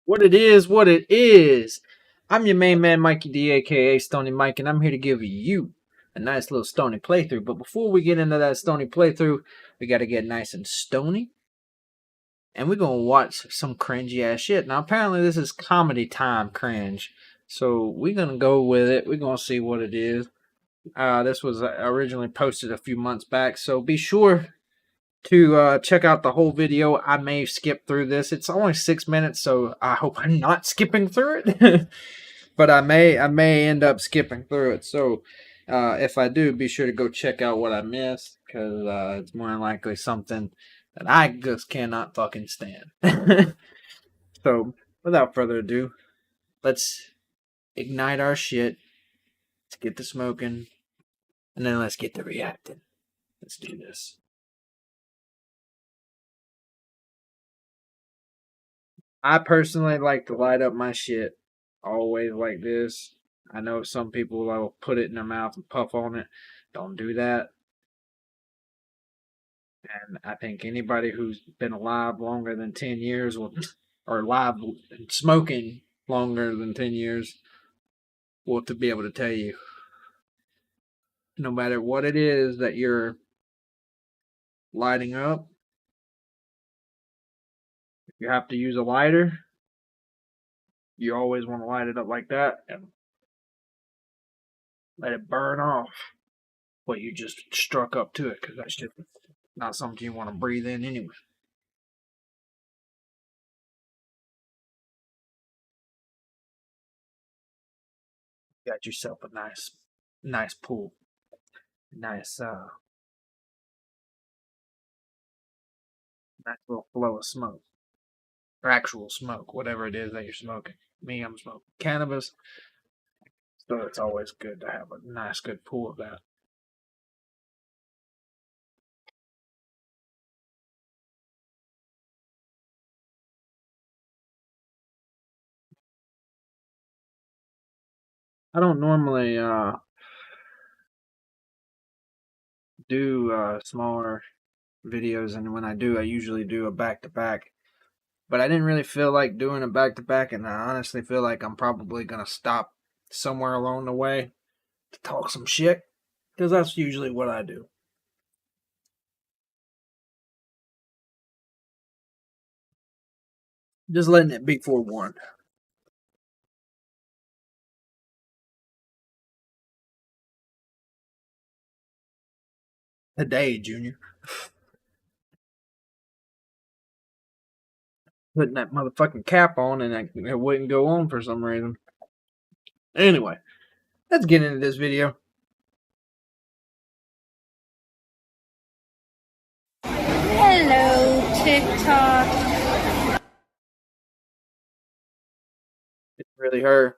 What it is, what it is. I'm your main man, Mikey D, aka Stony Mike, and I'm here to give you a nice little Stony playthrough. But before we get into that Stony playthrough, we got to get nice and stony. And we're going to watch some cringy ass shit. Now, apparently, this is comedy time cringe. So we're going to go with it. We're going to see what it is. This was originally posted a few months back. So be sure to check out the whole video. I may skip through this. It's only 6 minutes, so I hope I'm not skipping through it. But I may end up skipping through it. So if I do, be sure to go check out what I missed, because it's more than likely something that I just cannot fucking stand. So without further ado, let's ignite our shit. Let's get to smoking, and then let's get to reacting. Let's do this. I personally like to light up my shit always like this. I know some people will put it in their mouth and puff on it. Don't do that. And I think anybody who's been alive longer than 10 years will, or alive and smoking longer than 10 years will to be able to tell you, no matter what it is that you're lighting up, if you have to use a lighter, you always want to light it up like that and let it burn off what you just struck up to it, because that's just not something you want to breathe in anyway. Got yourself a nice pool. Nice little flow of smoke. Or actual smoke, whatever it is that you're smoking. Me, I'm smoking cannabis. So it's always good to have a nice good pool of that. I don't normally do smaller videos, and when I do, I usually do a back-to-back. But I didn't really feel like doing a back-to-back, and I honestly feel like I'm probably going to stop somewhere along the way to talk some shit, because that's usually what I do. Just letting it be forewarned. Today, Junior. Putting that motherfucking cap on, and it wouldn't go on for some reason. Anyway, let's get into this video. Hello, TikTok. It's really her.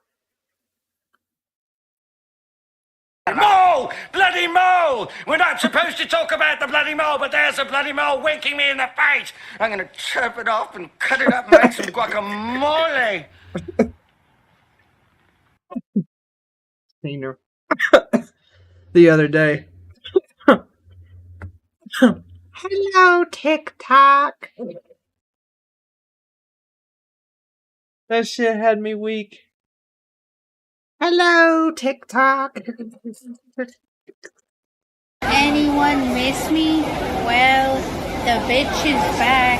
Mole! Bloody mole! We're not supposed to talk about the bloody mole, but there's a bloody mole winking me in the face. I'm going to chop it off and cut it up and make some guacamole. Seen her the other day. Hello, TikTok. That shit had me weak. Hello, TikTok. Anyone miss me? Well, the bitch is back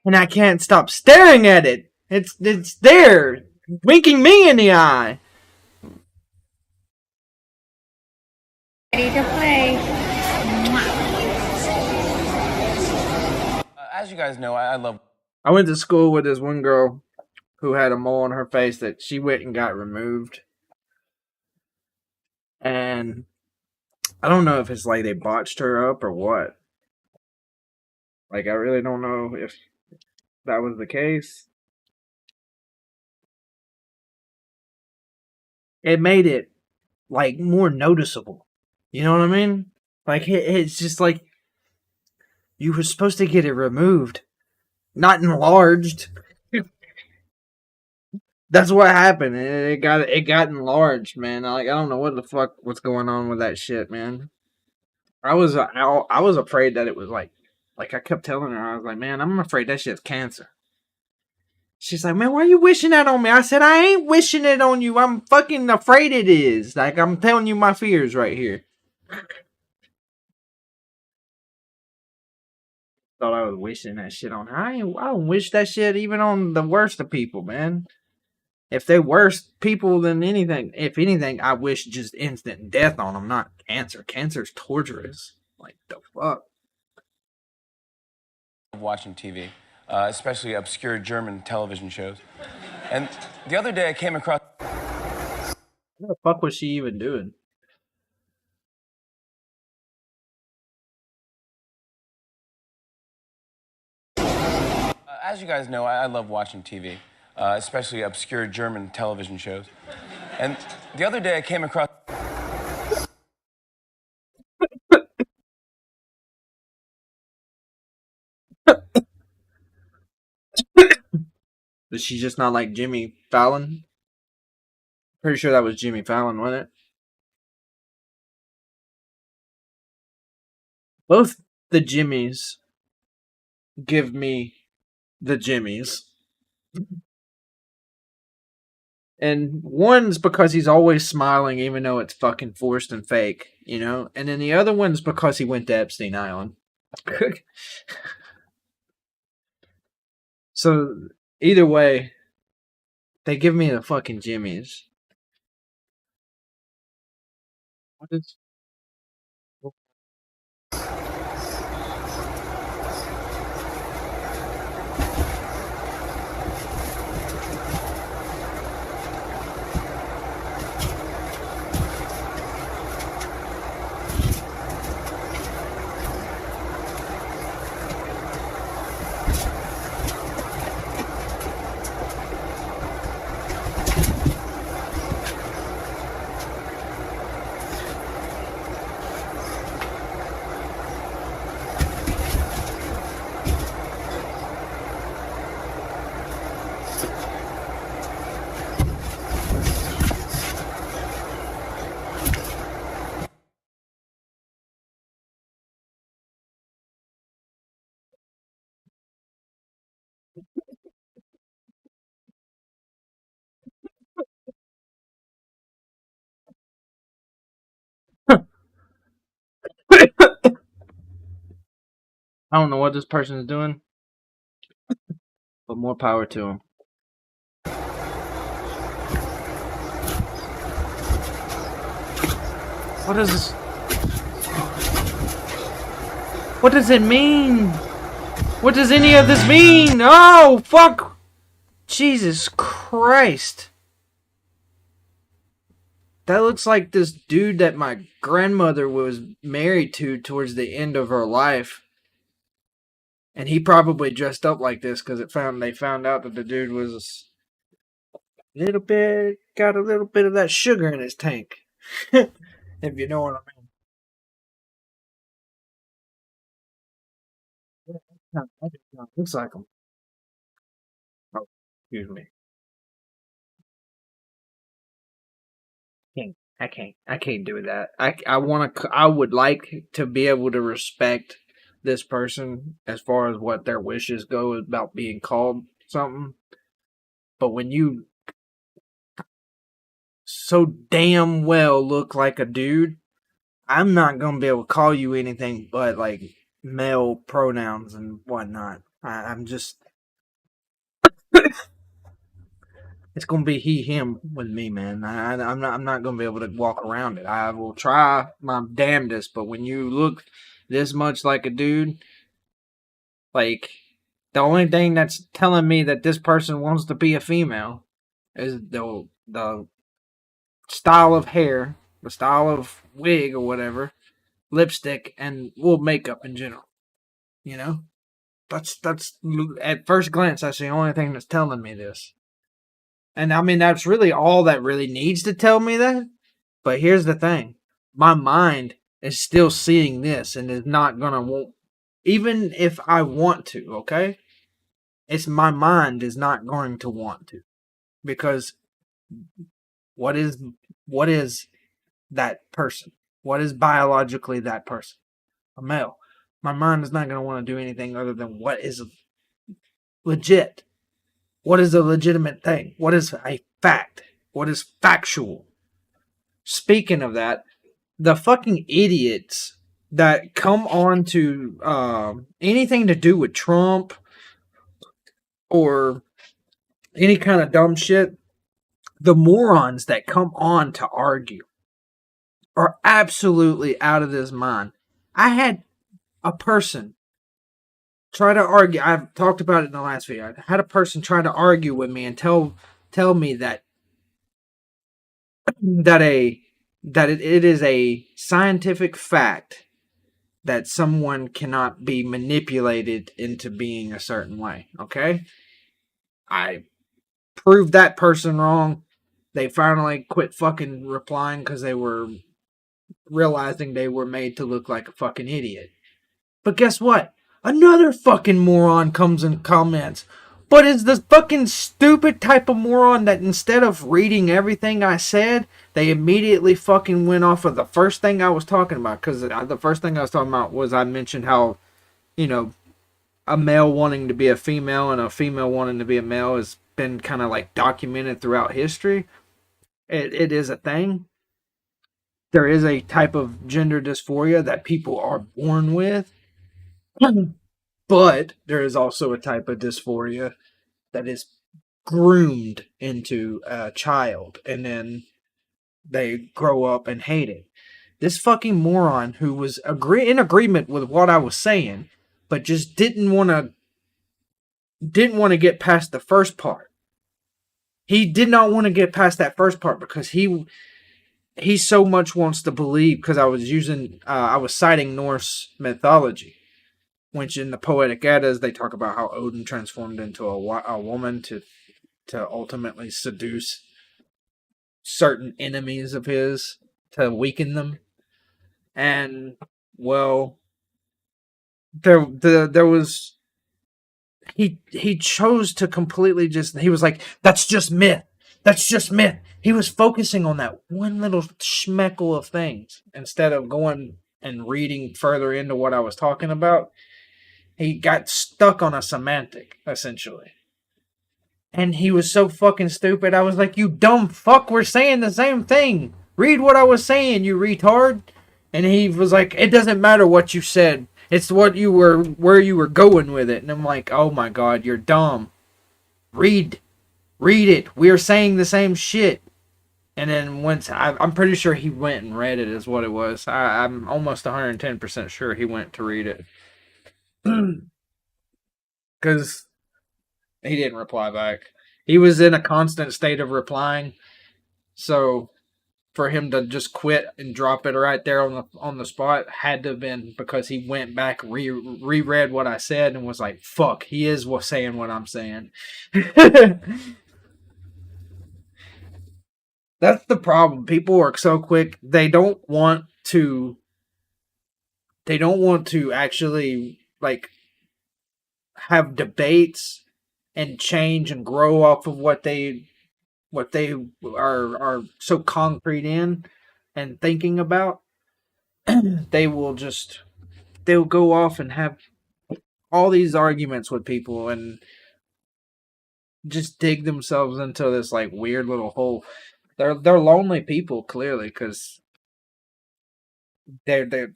and I can't stop staring at it. It's there. winking me in the eye. Ready to play. As you guys know, I love. I went to school with this one girl who had a mole on her face that she went and got removed. And I don't know if it's like they botched her up or what. Like, I really don't know if that was the case. It made it, like, more noticeable. You know what I mean? Like, it's just like you were supposed to get it removed, not enlarged. That's what happened. It got enlarged, man. Like, I don't know what the fuck what's going on with that shit, man. I was afraid that it was like I kept telling her, I was like, man, I'm afraid that shit's cancer. She's like, man, why are you wishing that on me? I said, I ain't wishing it on you. I'm fucking afraid it is. Like, I'm telling you my fears right here. Thought I was wishing that shit on her. I don't wish that shit even on the worst of people, man. If they're worse people than anything, if anything, I wish just instant death on them, not cancer. Cancer's torturous. Like, the fuck? Watching TV, especially obscure German television shows. And the other day I came across. What the fuck was she even doing? As you guys know, I love watching TV, especially obscure German television shows. And the other day I came across. Is she just not like Jimmy Fallon? Pretty sure that was Jimmy Fallon, wasn't it? Both the Jimmys give me the Jimmys. And one's because he's always smiling even though it's fucking forced and fake, you know? And then the other one's because he went to Epstein Island. So, either way, they give me the fucking Jimmys. What is... I don't know what this person is doing, but more power to him. What is this? What does it mean? What does any of this mean? Oh, fuck! Jesus Christ. That looks like this dude that my grandmother was married to towards the end of her life. And he probably dressed up like this because they found out that the dude was got a little bit of that sugar in his tank. If you know what I mean. That looks like him. Oh, excuse me. I can't do that. I would like to be able to respect this person as far as what their wishes go about being called something. But when you so damn well look like a dude, I'm not gonna be able to call you anything but like male pronouns and whatnot. I'm just it's gonna be he him with me, man. I'm not gonna be able to walk around it. I will try my damnedest, but when you look this much like a dude, like the only thing that's telling me that this person wants to be a female is the style of hair, the style of wig or whatever, lipstick, and well makeup in general. You know, that's at first glance that's the only thing that's telling me this. And I mean that's really all that really needs to tell me that. But here's the thing. My mind is still seeing this and is not gonna want even if I want to, okay? It's my mind is not going to want to. Because what is what is that person? What is biologically that person? A male. My mind is not going to want to do anything other than what is legit. What is a legitimate thing? What is a fact? What is factual? Speaking of that, the fucking idiots that come on to anything to do with Trump or any kind of dumb shit, the morons that come on to argue are absolutely out of this mind. I had a person try to argue. I've talked about it in the last video. I had a person try to argue with me and tell me that it is a scientific fact that someone cannot be manipulated into being a certain way. Okay, I proved that person wrong. They finally quit fucking replying because they were realizing they were made to look like a fucking idiot. But guess what? Another fucking moron comes and comments. But it's the fucking stupid type of moron that instead of reading everything I said, they immediately fucking went off of the first thing I was talking about. Because the first thing I was talking about was I mentioned how, you know, a male wanting to be a female and a female wanting to be a male has been kind of like documented throughout history. It is a thing. There is a type of gender dysphoria that people are born with. But there is also a type of dysphoria that is groomed into a child and then they grow up and hate it. This fucking moron who was in agreement with what I was saying, but just didn't want to get past the first part. He did not want to get past that first part because he so much wants to believe because I was citing Norse mythology, which in the Poetic Eddas they talk about how Odin transformed into a woman to ultimately seduce certain enemies of his to weaken them. And well, there was he chose to completely he was like, that's just myth. That's just myth. He was focusing on that one little schmeckle of things instead of going and reading further into what I was talking about. He got stuck on a semantic, essentially. And he was so fucking stupid. I was like, you dumb fuck, we're saying the same thing. Read what I was saying, you retard. And he was like, it doesn't matter what you said. It's where you were going with it. And I'm like, oh my god, you're dumb. Read it. We're saying the same shit. And then once, I'm pretty sure he went and read it is what it was. I'm almost 110% sure he went to read it. Because he didn't reply back. He was in a constant state of replying. So for him to just quit and drop it right there on the spot had to have been because he went back, reread what I said, and was like, fuck, he is saying what I'm saying. That's the problem. People are so quick. They don't want to actually like have debates and change and grow off of what they are so concrete in and thinking about. They'll go off and have all these arguments with people and just dig themselves into this like weird little hole. They're lonely people, clearly, because they're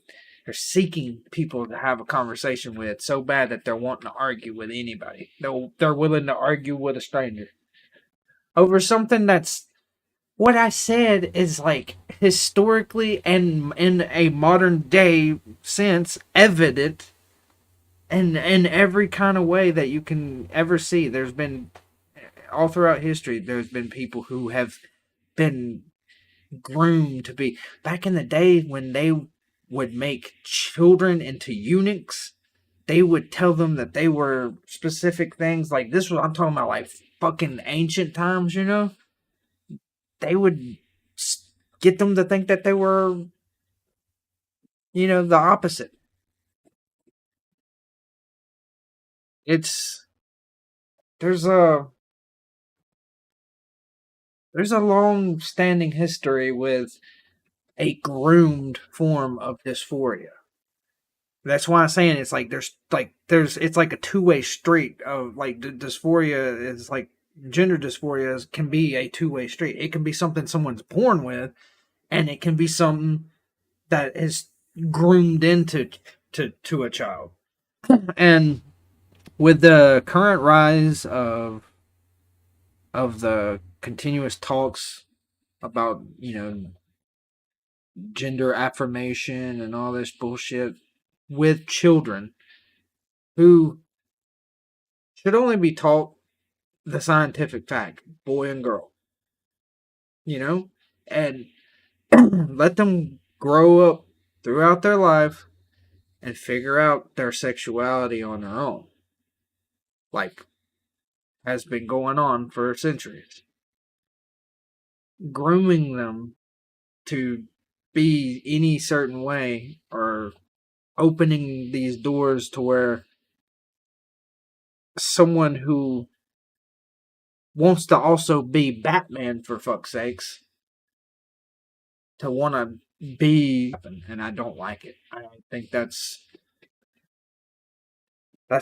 seeking people to have a conversation with so bad that they're wanting to argue with anybody. They're willing to argue with a stranger. over something that's what I said is like historically and in a modern day sense evident in every kind of way that you can ever see. There's been all throughout history, there's been people who have been groomed to be back in the day when they would make children into eunuchs. They would tell them that they were specific things. Like this was, I'm talking about like fucking ancient times, you know? They would get them to think that they were, the opposite. It's, there's a, there's a long standing history with a groomed form of dysphoria. That's why I'm saying it's like a two-way street of like dysphoria is like gender dysphoria can be a two-way street. It can be something someone's born with, and it can be something that is groomed into to a child. And with the current rise of the continuous talks about, gender affirmation and all this bullshit with children who should only be taught the scientific fact, boy and girl, and let them grow up throughout their life and figure out their sexuality on their own, like has been going on for centuries. Grooming them to be any certain way or opening these doors to where someone who wants to also be Batman, for fuck's sakes, to want to be, and I don't like it. I think that's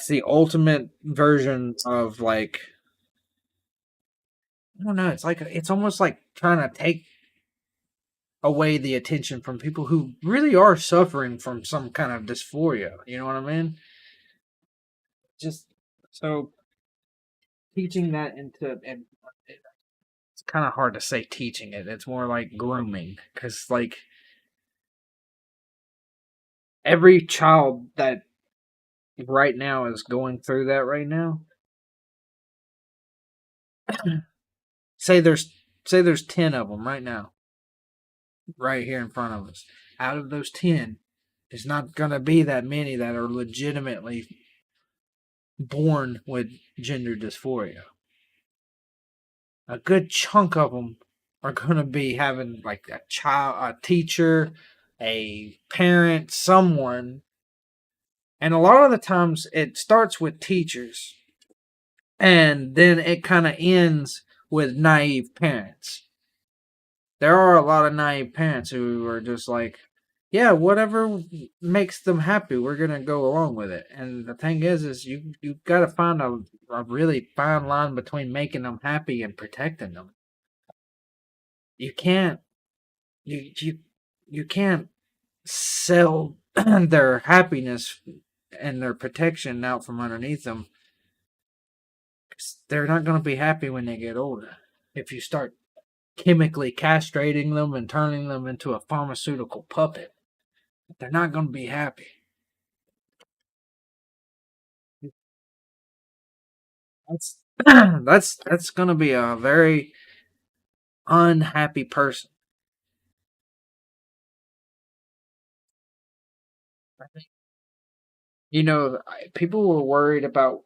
the ultimate version of like, I don't know. It's like it's almost like trying to take away the attention from people who really are suffering from some kind of dysphoria. You know what I mean? Just so teaching that into, and it's kind of hard to say teaching it. It's more like grooming, because like every child that right now is going through that right now. say there's 10 of them right now, right here in front of us. Out of those 10, there's not gonna be that many that are legitimately born with gender dysphoria. A good chunk of them are gonna be having like a child, a teacher, a parent, someone. And a lot of the times it starts with teachers and then it kind of ends with naive parents. There are a lot of naive parents who are just like, yeah, whatever makes them happy, we're gonna go along with it. And the thing is you got to find a really fine line between making them happy and protecting them. You can't you can't sell their happiness and their protection out from underneath them. They're not going to be happy when they get older. If you start chemically castrating them and turning them into a pharmaceutical puppet, they're not going to be happy. That's going to be a very unhappy person. I think, people were worried about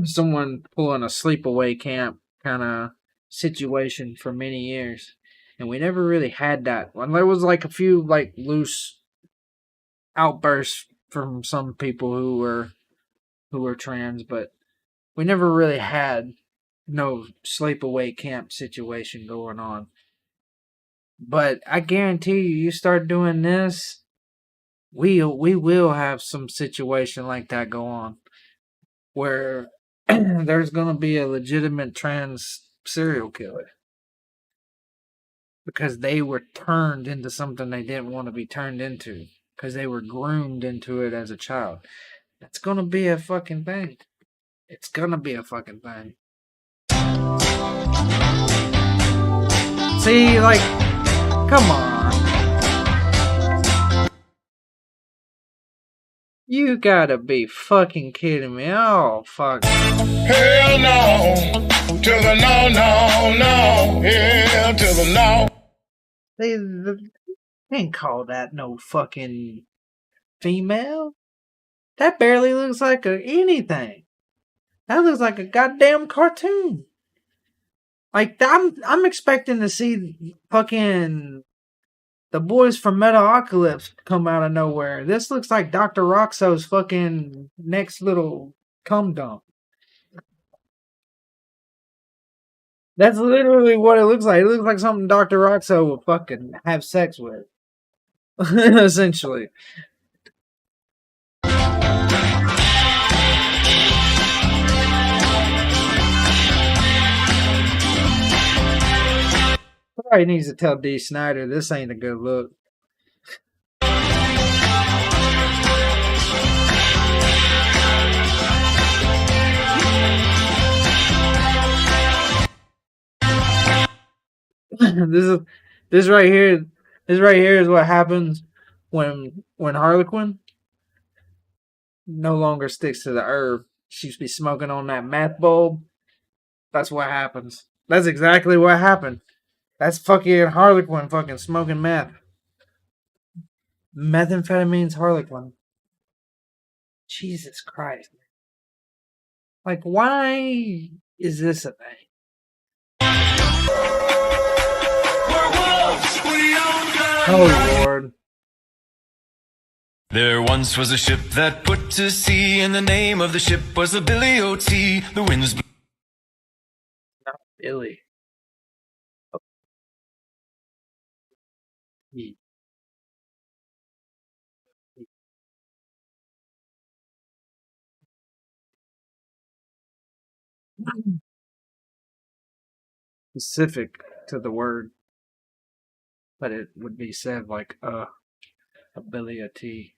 someone pulling a sleepaway camp kind of situation for many years, and we never really had that. When there was like a few like loose outbursts from some people who were trans, but we never really had no sleepaway camp situation going on. But I guarantee you start doing this, we will have some situation like that go on, where there's gonna be a legitimate trans serial killer because they were turned into something they didn't want to be turned into because they were groomed into it as a child. That's gonna be a fucking thing. It's gonna be a fucking thing. See, like, come on. You gotta be fucking kidding me. Oh, fuck. Hell no. To the no, no, no. Hell to the no. They ain't call that no fucking female. That barely looks like anything. That looks like a goddamn cartoon. Like, I'm expecting to see fucking the boys from Metalocalypse come out of nowhere. This looks like Dr. Roxo's fucking next little cum dump. That's literally what it looks like. It looks like something Dr. Roxo would fucking have sex with. Essentially. Probably needs to tell D. Snyder this ain't a good look. this right here is what happens when Harlequin no longer sticks to the herb. She used to be smoking on that meth bulb. That's what happens. That's exactly what happened. That's fucking Harlequin fucking smoking meth. Methamphetamine's Harlequin. Jesus Christ. Like, why is this a thing? Oh, Lord. There once was a ship that put to sea, and the name of the ship was the Billy O.T. The winds blew. Not Billy. Specific to the word, but it would be said like ability.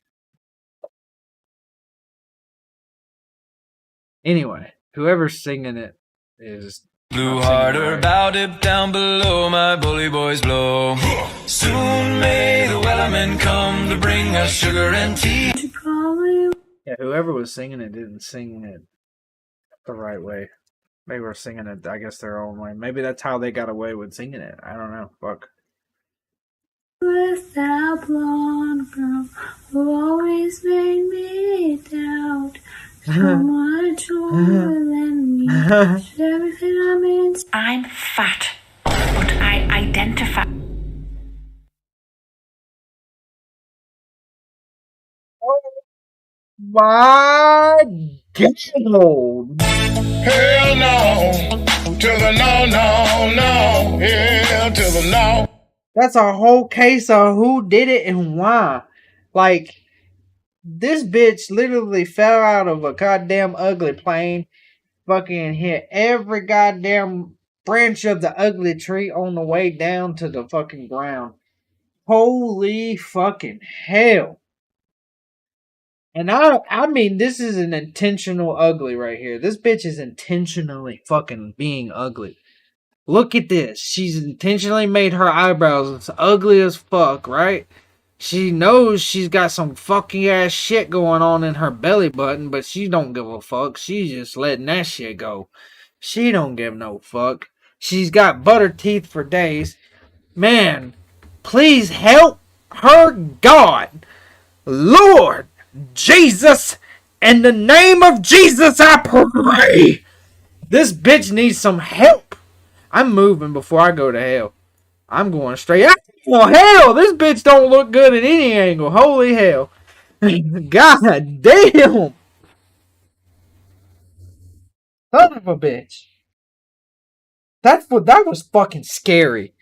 Anyway, whoever's singing it is Blew harder, bowed it down below, my bully boys blow. Soon may the wellermen come to bring us sugar and tea. Yeah, whoever was singing it didn't sing it the right way. They were singing it, I guess, their own way. Maybe that's how they got away with singing it. I don't know. Fuck. With that blonde girl who always made me doubt so much more than me. Everything I'm in. I'm fat, but I identify. My God. Hell no. To the no, no, no. Hell to the no. That's a whole case of who did it and why. Like, this bitch literally fell out of a goddamn ugly plane, fucking hit every goddamn branch of the ugly tree on the way down to the fucking ground. Holy fucking hell. And I mean, this is an intentional ugly right here. This bitch is intentionally fucking being ugly. Look at this. She's intentionally made her eyebrows ugly as fuck, right? She knows she's got some fucking ass shit going on in her belly button, but she don't give a fuck. She's just letting that shit go. She don't give no fuck. She's got butter teeth for days. Man, please help her, God. Lord Jesus, in the name of Jesus, I pray. This bitch needs some help. I'm moving before I go to hell. I'm going straight out. Oh, hell, this bitch don't look good at any angle. Holy hell. God damn. Son of a bitch. That was fucking scary.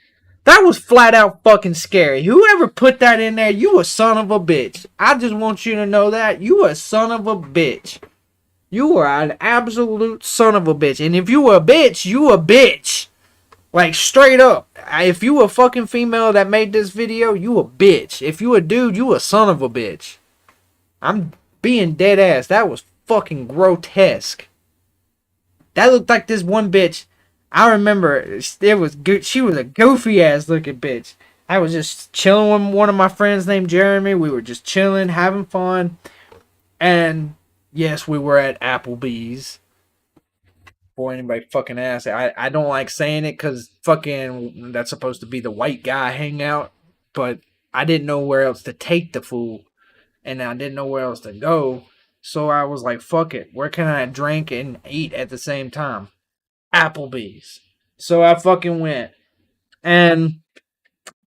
That was flat out fucking scary. Whoever put that in there, you a son of a bitch. I just want you to know that. You a son of a bitch. You are an absolute son of a bitch. And if you a bitch, you a bitch. Like, straight up. If you a fucking female that made this video, you a bitch. If you a dude, you a son of a bitch. I'm being dead ass. That was fucking grotesque. That looked like this one bitch. I remember it was good. She was a goofy ass looking bitch. I was just chilling with one of my friends named Jeremy. We were just chilling, having fun. And yes, we were at Applebee's. Boy, anybody fucking ass. I don't like saying it because fucking that's supposed to be the white guy hangout. But I didn't know where else to take the fool. And I didn't know where else to go. So I was like, fuck it. Where can I drink and eat at the same time? Applebee's. So I fucking went. And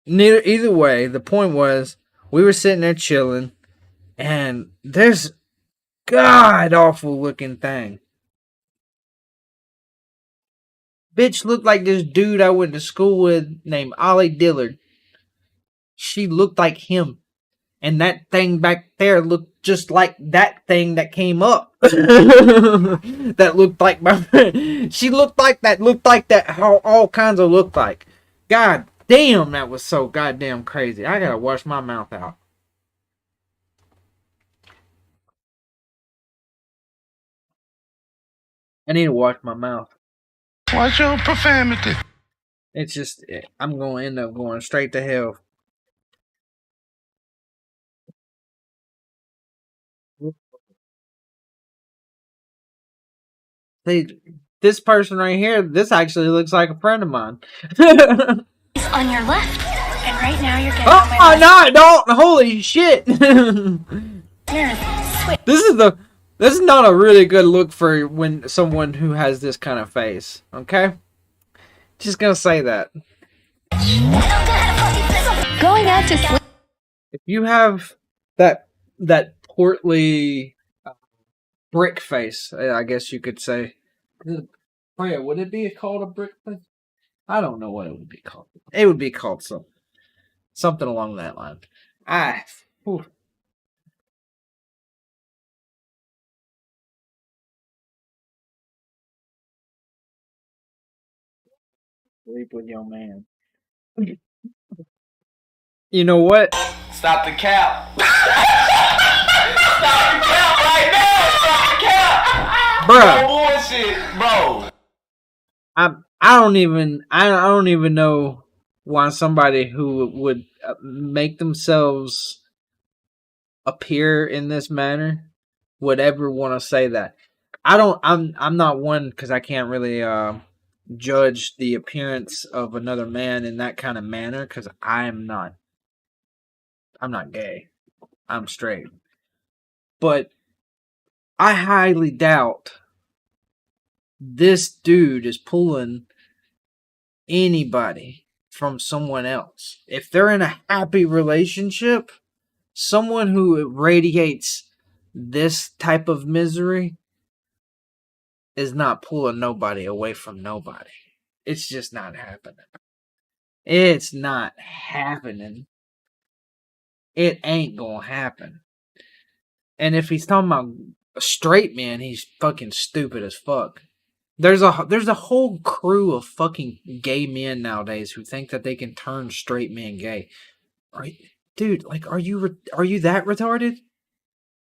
either way, the point was we were sitting there chilling, and there's god awful looking thing. Bitch looked like this dude I went to school with named Ollie Dillard. She looked like him. And that thing back there looked just like that thing that came up. That looked like my friend. She looked like that, how all kinds of looked like. God damn, that was so goddamn crazy. I gotta wash my mouth out. I need to wash my mouth. What's your profanity? It's just, I'm going to end up going straight to hell. See, this person right here, this actually looks like a friend of mine. He's on your left, and right now you're getting on my Oh, left. no, I don't! Holy shit! This is not a really good look for when someone who has this kind of face. Okay, just gonna say that. Going out to sleep. If you have that portly brick face, I guess you could say. Freya, would it be called a brick face? I don't know what it would be called. It would be called something along that line. Whew. Sleep with your man. You know what? Stop the cap. Stop the cap right now. Stop the cap. Bruh. No bullshit, bro. I don't even know why somebody who would make themselves appear in this manner would ever want to say that. I'm not one, because I can't really judge the appearance of another man in that kind of manner, because I'm not gay. I'm straight. But I highly doubt this dude is pulling anybody from someone else. If they're in a happy relationship, someone who radiates this type of misery is not pulling nobody away from nobody. It's just not happening. It's not happening. It ain't gonna happen. And if he's talking about a straight man, he's fucking stupid as fuck. There's a whole crew of fucking gay men nowadays who think that they can turn straight men gay. Right? Dude, like, are you that retarded?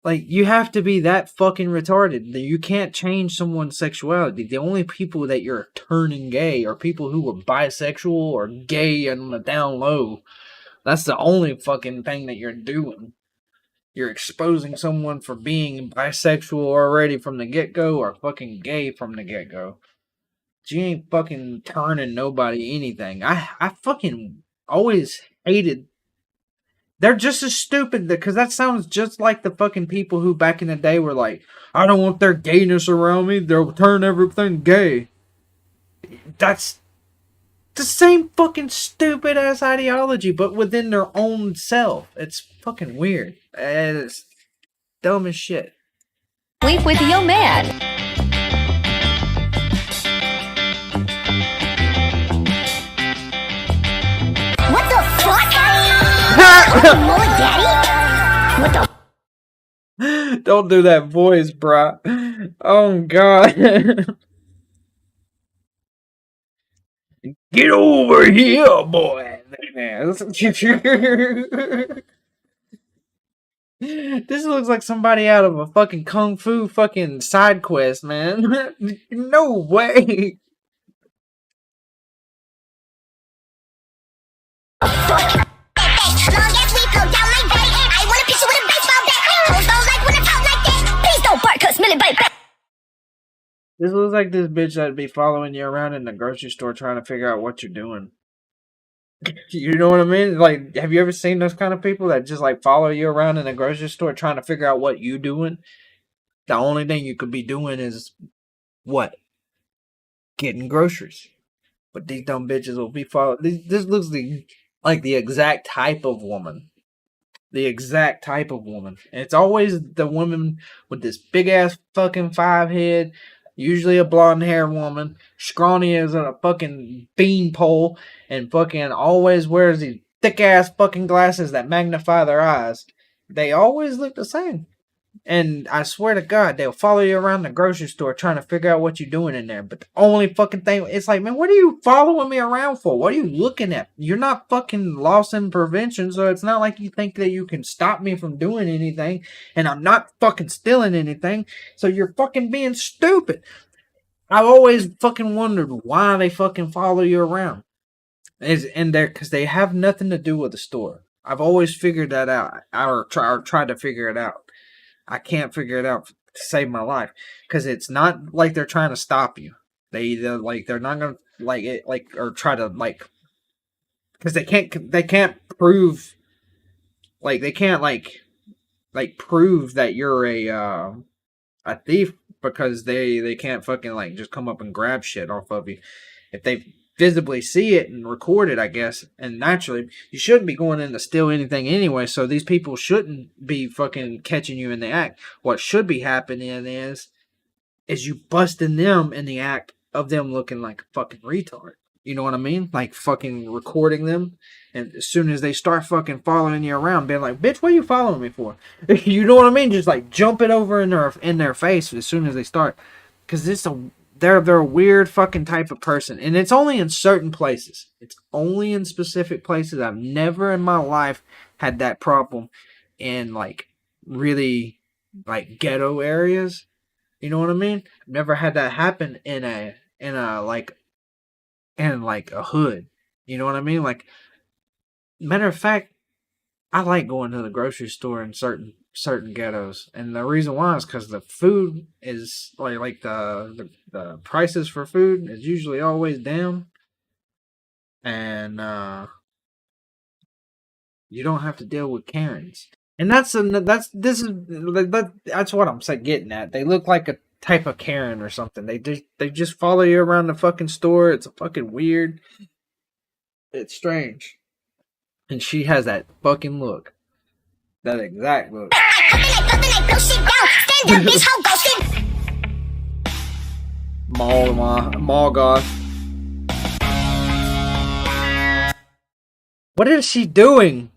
Like, you have to be that fucking retarded. You can't change someone's sexuality. The only people that you're turning gay are people who were bisexual or gay on the down low. That's the only fucking thing that you're doing. You're exposing someone for being bisexual already from the get-go or fucking gay from the get-go. You ain't fucking turning nobody anything. I fucking always hated. They're just as stupid, because that sounds just like the fucking people who back in the day were like, I don't want their gayness around me, they'll turn everything gay. That's the same fucking stupid ass ideology, but within their own self. It's fucking weird. It's dumb as shit. Sleep with your man. What the fuck? Mullet daddy? What the? Don't do that voice, bruh. Oh god. Get over here, boy. This looks like somebody out of a fucking kung fu fucking side quest, man. No way. This looks like this bitch that'd be following you around in the grocery store trying to figure out what you're doing. You know what I mean? Like, have you ever seen those kind of people that just like follow you around in the grocery store trying to figure out what you doing? The only thing you could be doing is what? Getting groceries. But these dumb bitches will be following. This looks like the exact type of woman. The exact type of woman. And it's always the woman with this big ass fucking 5 head. Usually a blonde hair woman. Scrawny as a fucking beanpole. And fucking always wears these thick ass fucking glasses that magnify their eyes. They always look the same. And I swear to God, they'll follow you around the grocery store trying to figure out what you're doing in there. But the only fucking thing, it's like, man, what are you following me around for? What are you looking at? You're not fucking lost in prevention, so it's not like you think that you can stop me from doing anything. And I'm not fucking stealing anything, so you're fucking being stupid. I've always fucking wondered why they fucking follow you around. Is in there because they have nothing to do with the store. I've always figured that out, or tried to figure it out. I can't figure it out to save my life because it's not like they're trying to stop you. They're not gonna like it or try to like because they can't prove they can't prove that you're a thief because they can't fucking like just come up and grab shit off of you. If they visibly see it and record it, I guess, and naturally you shouldn't be going in to steal anything anyway, so these people shouldn't be fucking catching you in the act. What should be happening is you busting them in the act of them looking like a fucking retard. You know what I mean? Like fucking recording them, and as soon as they start fucking following you around, being like, bitch, what are you following me for? You know what I mean? Just like jump it over in their face as soon as they start, because they're a weird fucking type of person. And it's only in certain places. It's only in specific places. I've never in my life had that problem in like really like ghetto areas. You know what I mean? I've never had that happen in a hood. You know what I mean? Like, matter of fact, I like going to the grocery store in certain ghettos, and the reason why is because the food is like the prices for food is usually always down, and you don't have to deal with Karens, and that's what I'm getting at. They look like a type of Karen or something. They just follow you around the fucking store. It's a fucking weird. It's strange, and she has that fucking look. That exact look. Mall goth. What is she doing?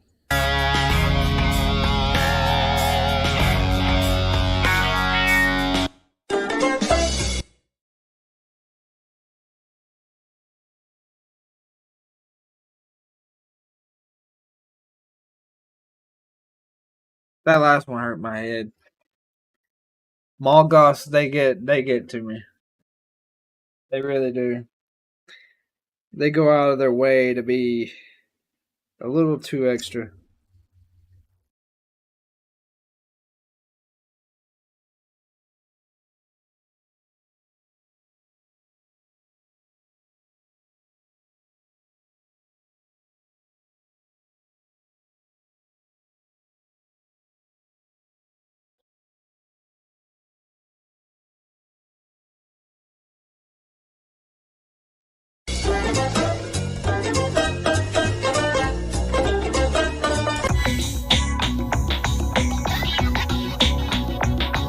That last one hurt my head. Mall goths, they get to me. They really do. They go out of their way to be a little too extra.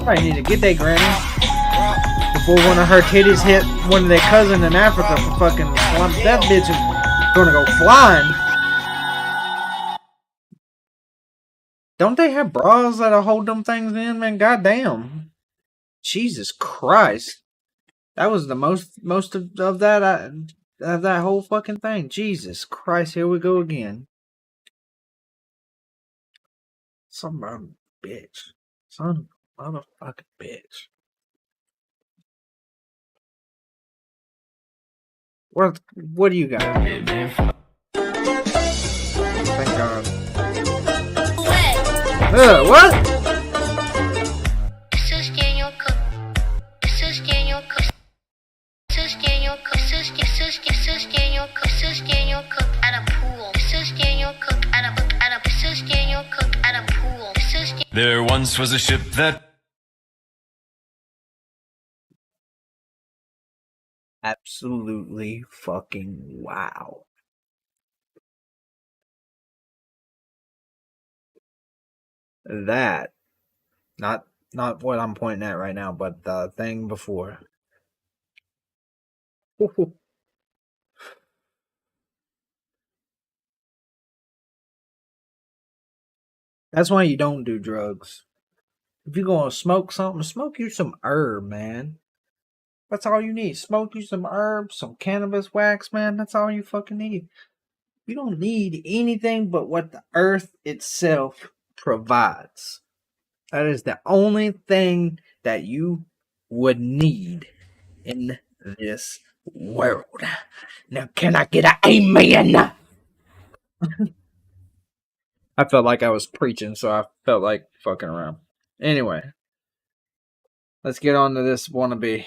Probably need to get that granny before one of her titties hit one of their cousin in Africa for fucking slump. That bitch is gonna go flying. Don't they have bras that'll hold them things in, man? Goddamn. Jesus Christ. That was the most of that of that whole fucking thing. Jesus Christ, here we go again. Son of a bitch. Son of a motherfucking bitch. What do you got? Thank God. What? is Daniel Cook. This is Daniel Cook. This is Daniel Cook at a pool. This is Daniel Cook at a this is Daniel Cook at a pool. This is There once was a ship that Absolutely fucking wow. That, not what I'm pointing at right now, but the thing before. That's why you don't do drugs. If you're gonna smoke something, smoke you some herb, man. That's all you need. Smoke you some herbs, some cannabis wax, man. That's all you fucking need. You don't need anything but what the earth itself provides. That is the only thing that you would need in this world. Now, can I get an amen? I felt like I was preaching, so I felt like fucking around. Anyway, let's get on to this wannabe.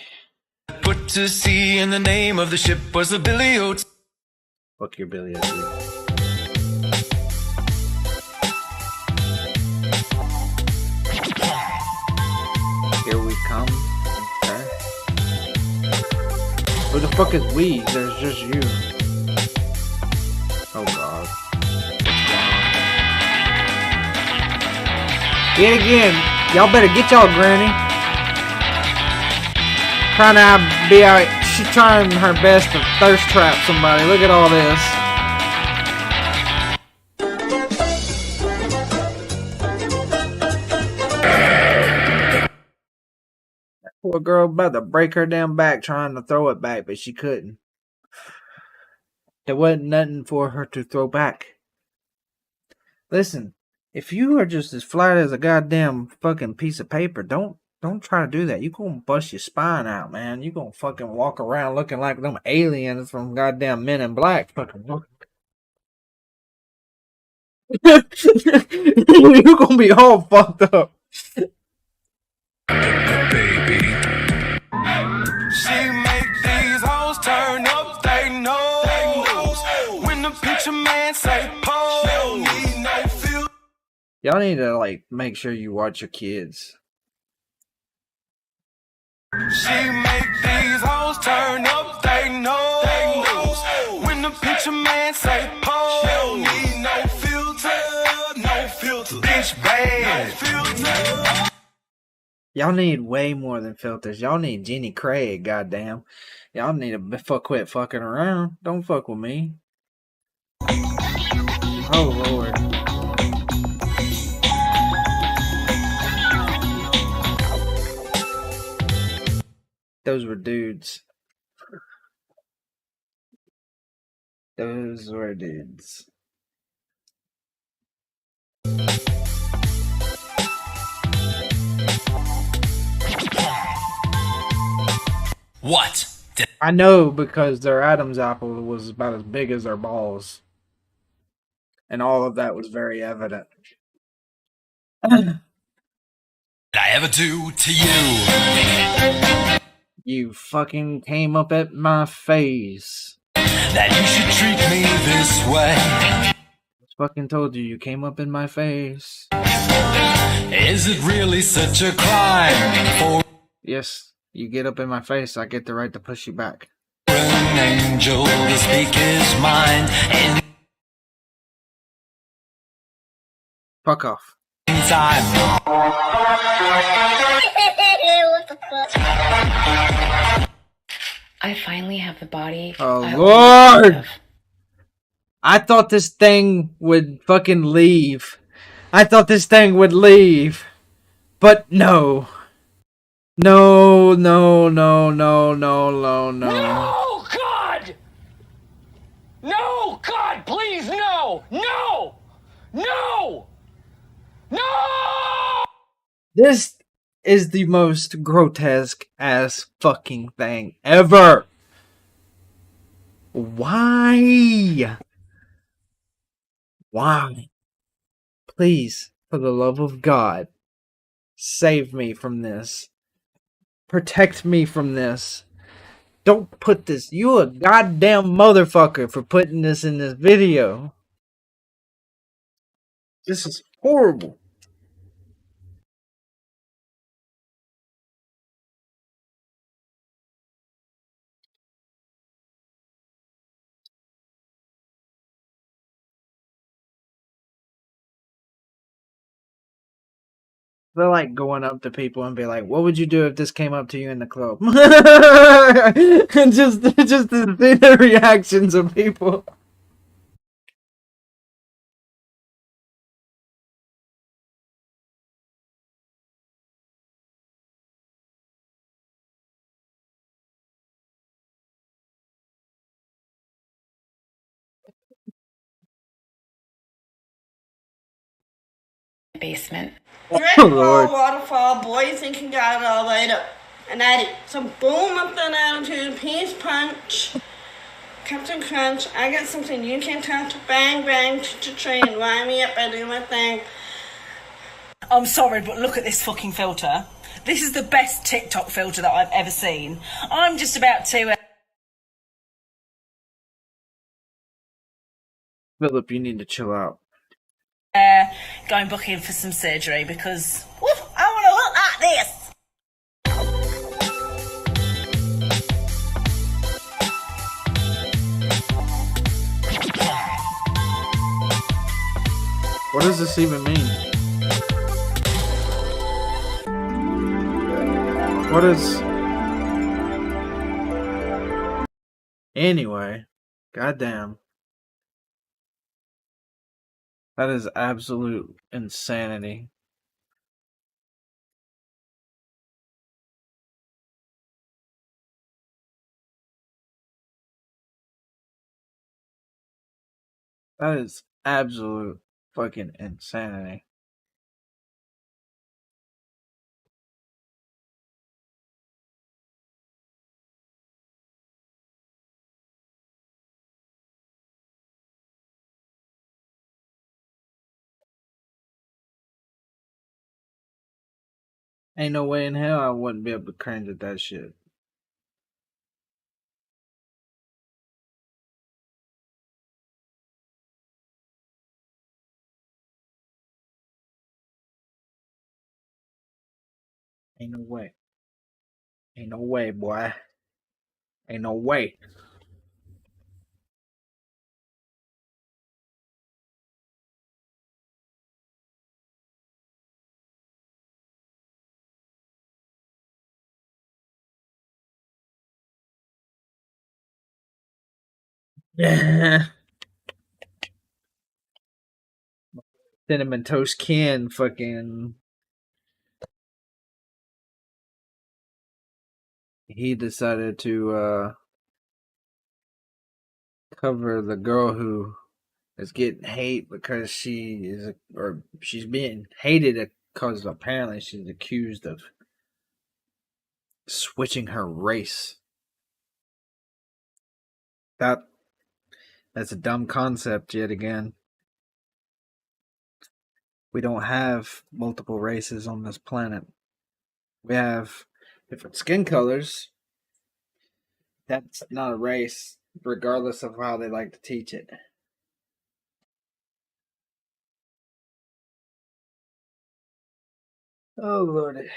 put to sea, and the name of the ship was the Billy Oats. Fuck your Billy O. Here we come. Okay. Who the fuck is we? There's just you. Oh god. Yet again, y'all better get y'all granny. Trying to be out. She's trying her best to thirst trap somebody. Look at all this. That poor girl about to break her damn back trying to throw it back, but she couldn't. There wasn't nothing for her to throw back. Listen, if you are just as flat as a goddamn fucking piece of paper, don't try to do that. You gonna bust your spine out, man. You gonna fucking walk around looking like them aliens from goddamn Men in Black. Fucking you gonna be all fucked up. She make these hoes turn up they nose. When the picture man say pose, need no feel. Y'all need to like make sure you watch your kids. She make these hoes turn up they nose. When the picture man say pose, need no filter, bitch bad, no filter. Y'all need way more than filters. Y'all need Jenny Craig, goddamn. Y'all need to quit fucking around. Don't fuck with me. Oh lord. Those were dudes. Those were dudes. What? I know because their Adam's apple was about as big as their balls. And all of that was very evident. Did I ever do to you? You fucking came up at my face. That you should treat me this way. I fucking told you came up in my face. Is it really such a crime for Yes, you get up in my face, I get the right to push you back. an angel to speak his mind? And Fuck off. time. What the fuck? I finally have the body. Oh, I Lord! always have. I thought this thing would fucking leave. I thought this thing would leave. But no. No, no, no, no, no, no, no. No, God! No, God, please, no! No! No! No! This is the most grotesque ass fucking thing ever. Why? Why? Please, for the love of God, save me from this. Protect me from this. Don't put this. You a goddamn motherfucker for putting this in this video. This is horrible. They're like going up to people and be like, "What would you do if this came up to you in the club?" And just to see the reactions of people. Basement. Great Oh, fall, Lord. waterfall, boy thinking got it all laid up. And Eddie, so boom up that attitude, peace punch, Captain Crunch, I got something you can touch, bang bang, train, wind me up, I do my thing. I'm sorry, but look at this fucking filter. This is the best TikTok filter that I've ever seen. I'm just about to... Philip, you need to chill out. go and book in for some surgery because I want to look like this. What does this even mean? What is... Anyway, goddamn. That is absolute insanity. That is absolute fucking insanity. Ain't no way in hell I wouldn't be able to cringe at that shit. Ain't no way. Ain't no way, boy. Ain't no way. Cinnamon Toast Ken fucking... He decided to cover the girl who is getting hate because she is, or she's being hated because apparently she's accused of switching her race. That's a dumb concept yet again. We don't have multiple races on this planet. We have different skin colors. That's not a race, regardless of how they like to teach it. Oh, Lordy.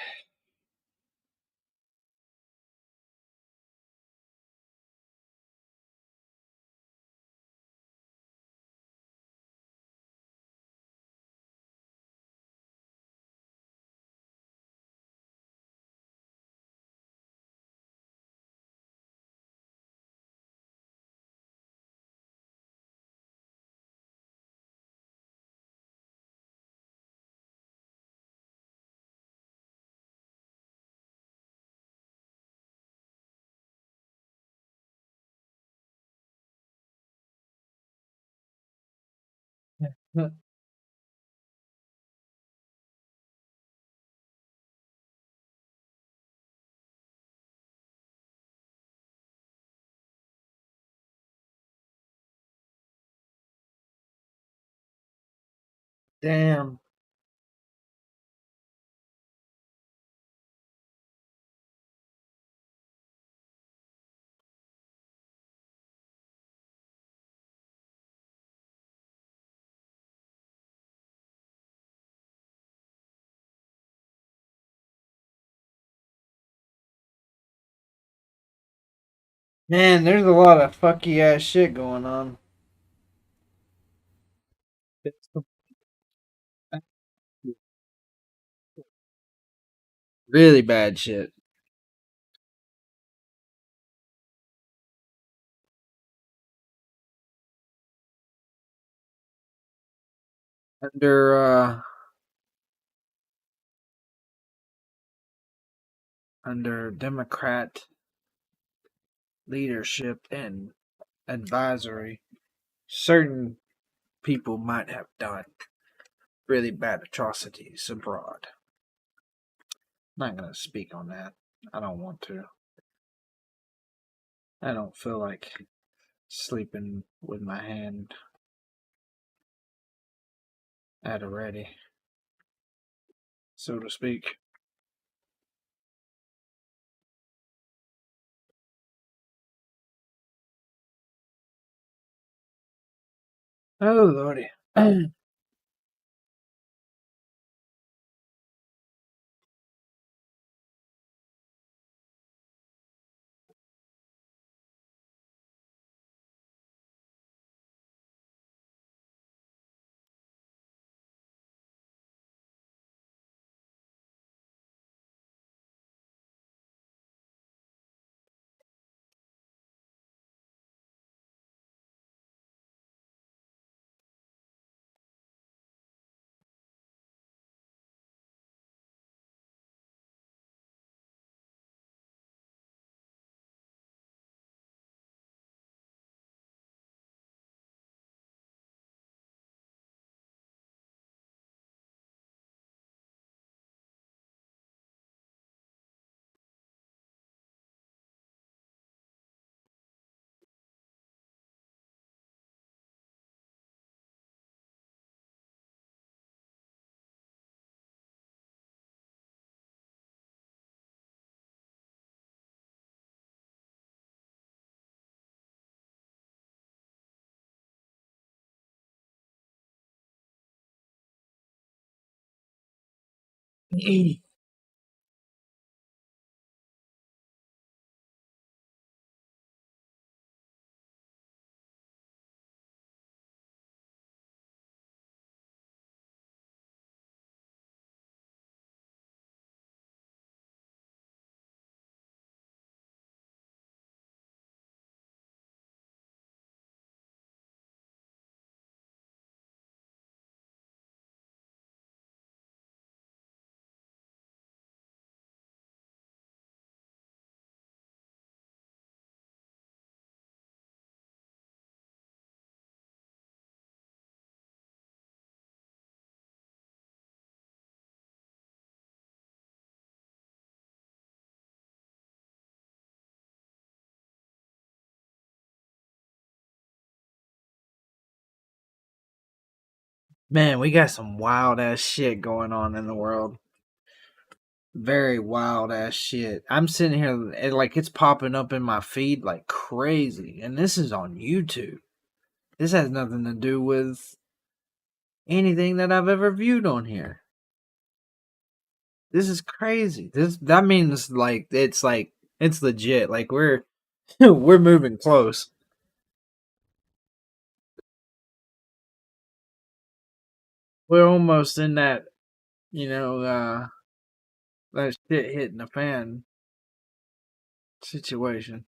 Damn. Man, there's a lot of fucky ass shit going on. Really bad shit. Under under Democrat leadership and advisory, certain people might have done really bad atrocities abroad. I'm not gonna speak on that. I don't want to. I don't feel like sleeping with my hand at a ready, so to speak. Oh lordy. Man, we got some wild ass shit going on in the world. Very wild ass shit. I'm sitting here and like it's popping up in my feed like crazy. And this is on YouTube. This has nothing to do with anything that I've ever viewed on here. This is crazy. This that means like it's legit. Like we're we're moving close. We're almost in that, you know, that shit hitting the fan situation.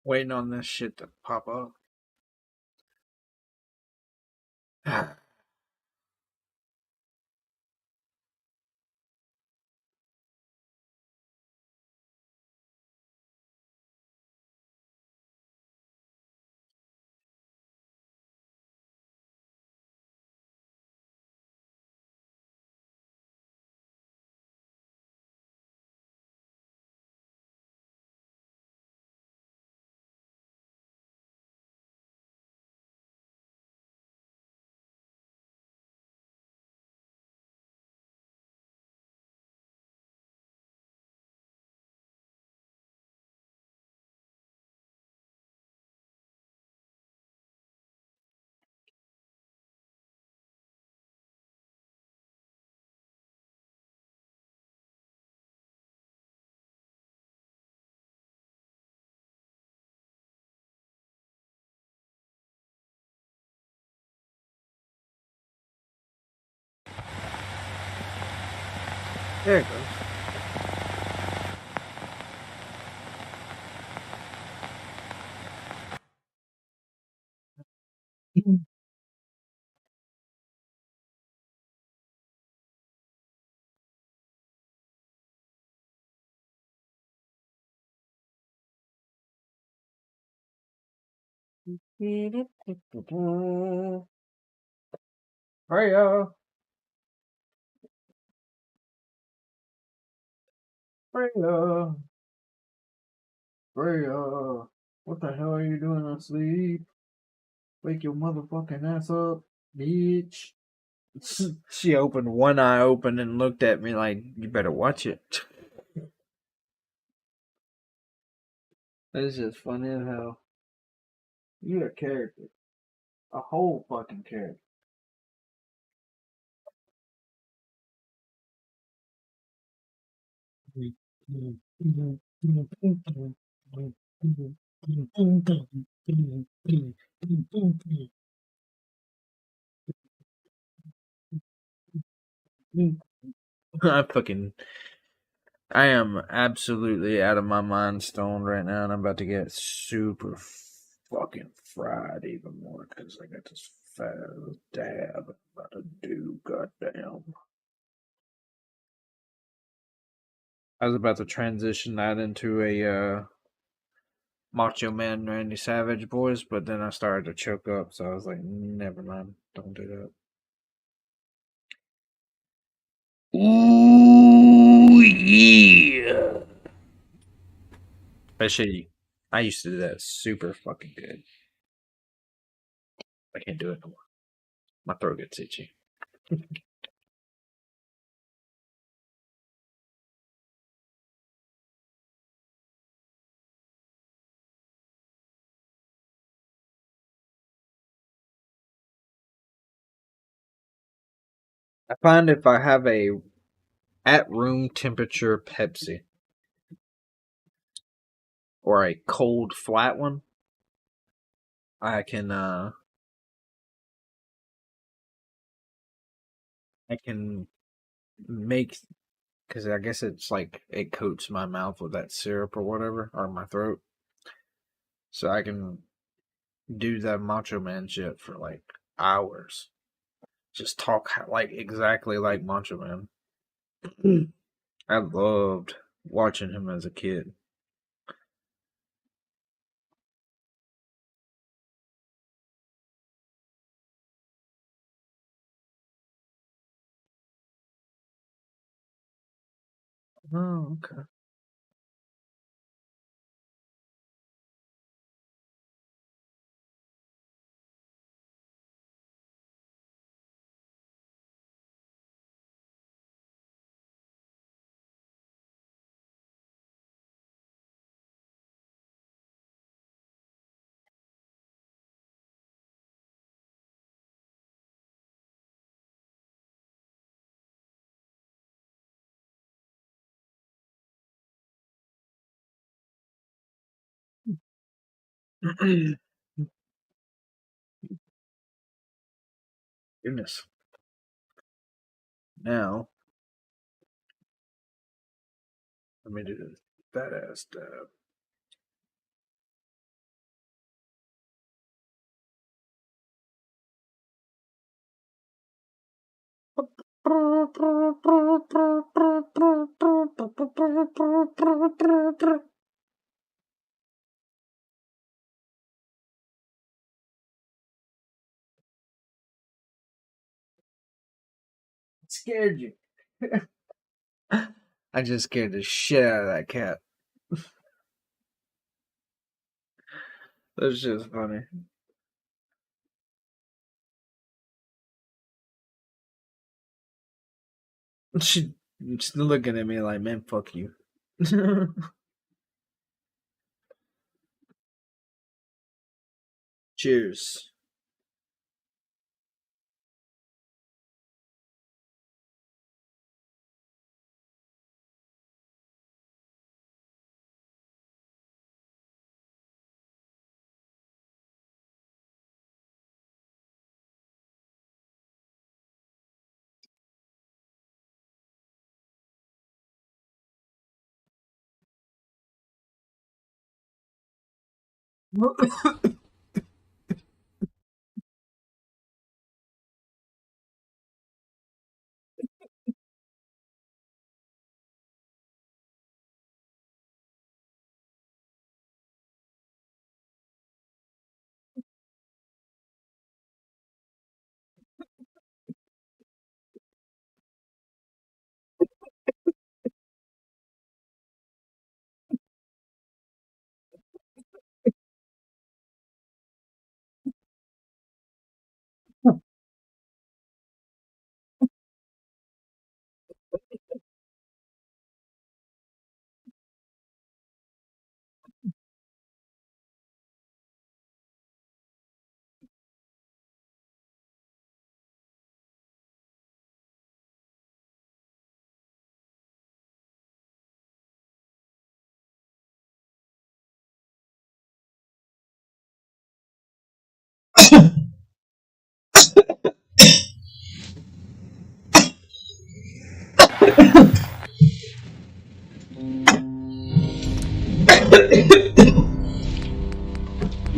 Waiting on this shit to pop up. There it goes. Freya, Freya, Freya. What the hell are you doing asleep? Wake your motherfucking ass up, bitch. She opened one eye open and looked at me like, you better watch it. That's just funny as hell. You're a character. A whole fucking character. I fucking I am absolutely out of my mind stoned right now, and I'm about to get super fucking fried even more because I got this fat dab I'm about to do. Goddamn. I was about to transition that into a Macho Man Randy Savage voice, but then I started to choke up, so I was like, never mind, don't do that. Ooh, yeah. Especially, I used to do that super fucking good. I can't do it no more. My throat gets itchy. I find if I have a at room temperature Pepsi or a cold flat one, I can I can make because I guess it's like it coats my mouth with that syrup or whatever or my throat, so I can do that Macho Man shit for like hours. Just talk like exactly like Macho Man. I loved watching him as a kid. Oh, okay. Goodness. Now, let me do this fat ass dab. Scared you. I just scared the shit out of that cat. That's just funny. She's looking at me like, man, fuck you. Cheers.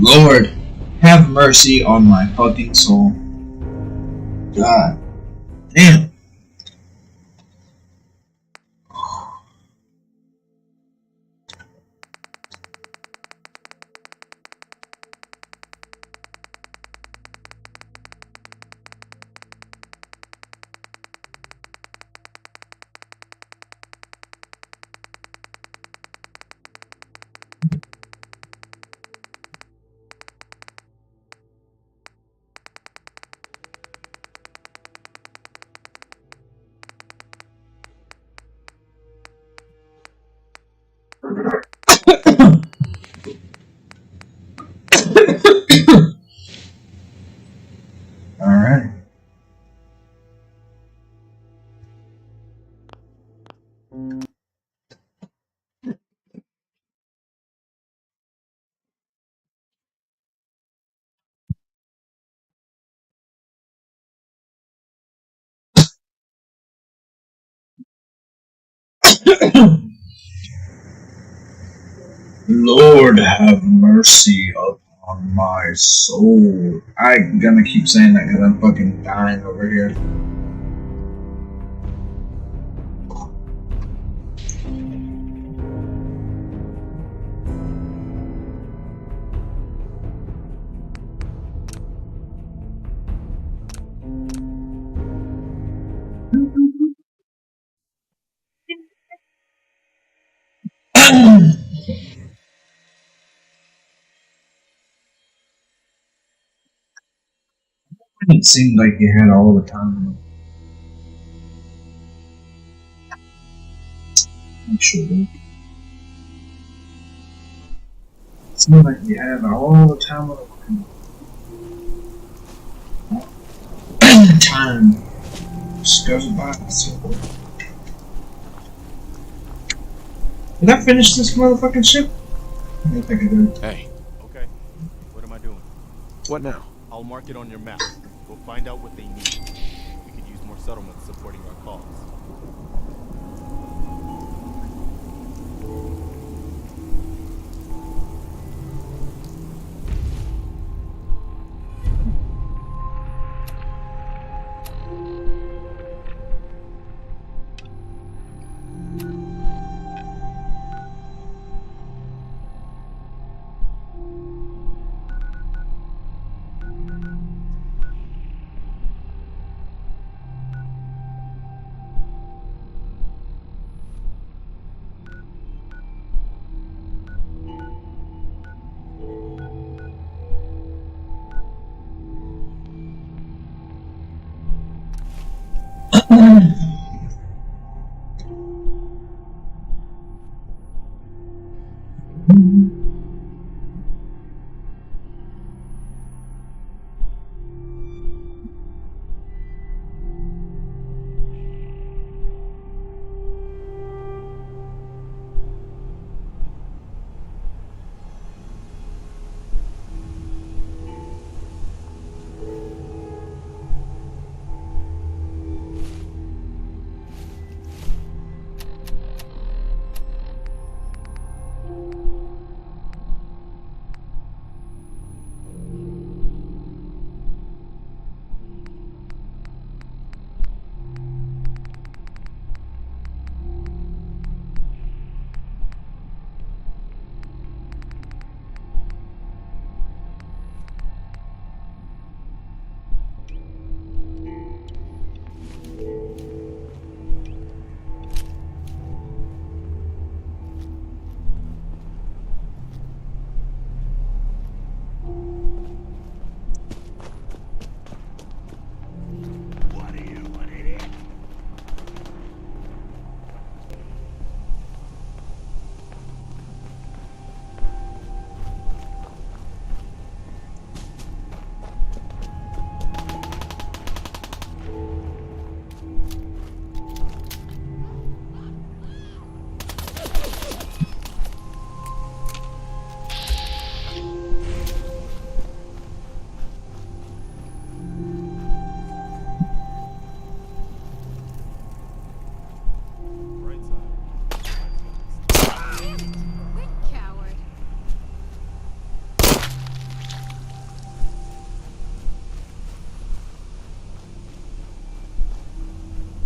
Lord, have mercy on my fucking soul. God damn. Alright. Lord have mercy upon my soul. I'm gonna keep saying that because I'm fucking dying over here. It seemed like you had all the time. I should have. It seemed like you had all the time of the time just goes by so quick. Did I finish this motherfucking ship? I think I did. Hey. Okay. What am I doing? What now? I'll mark it on your map. We'll find out what they need. We could use more settlements supporting our cause.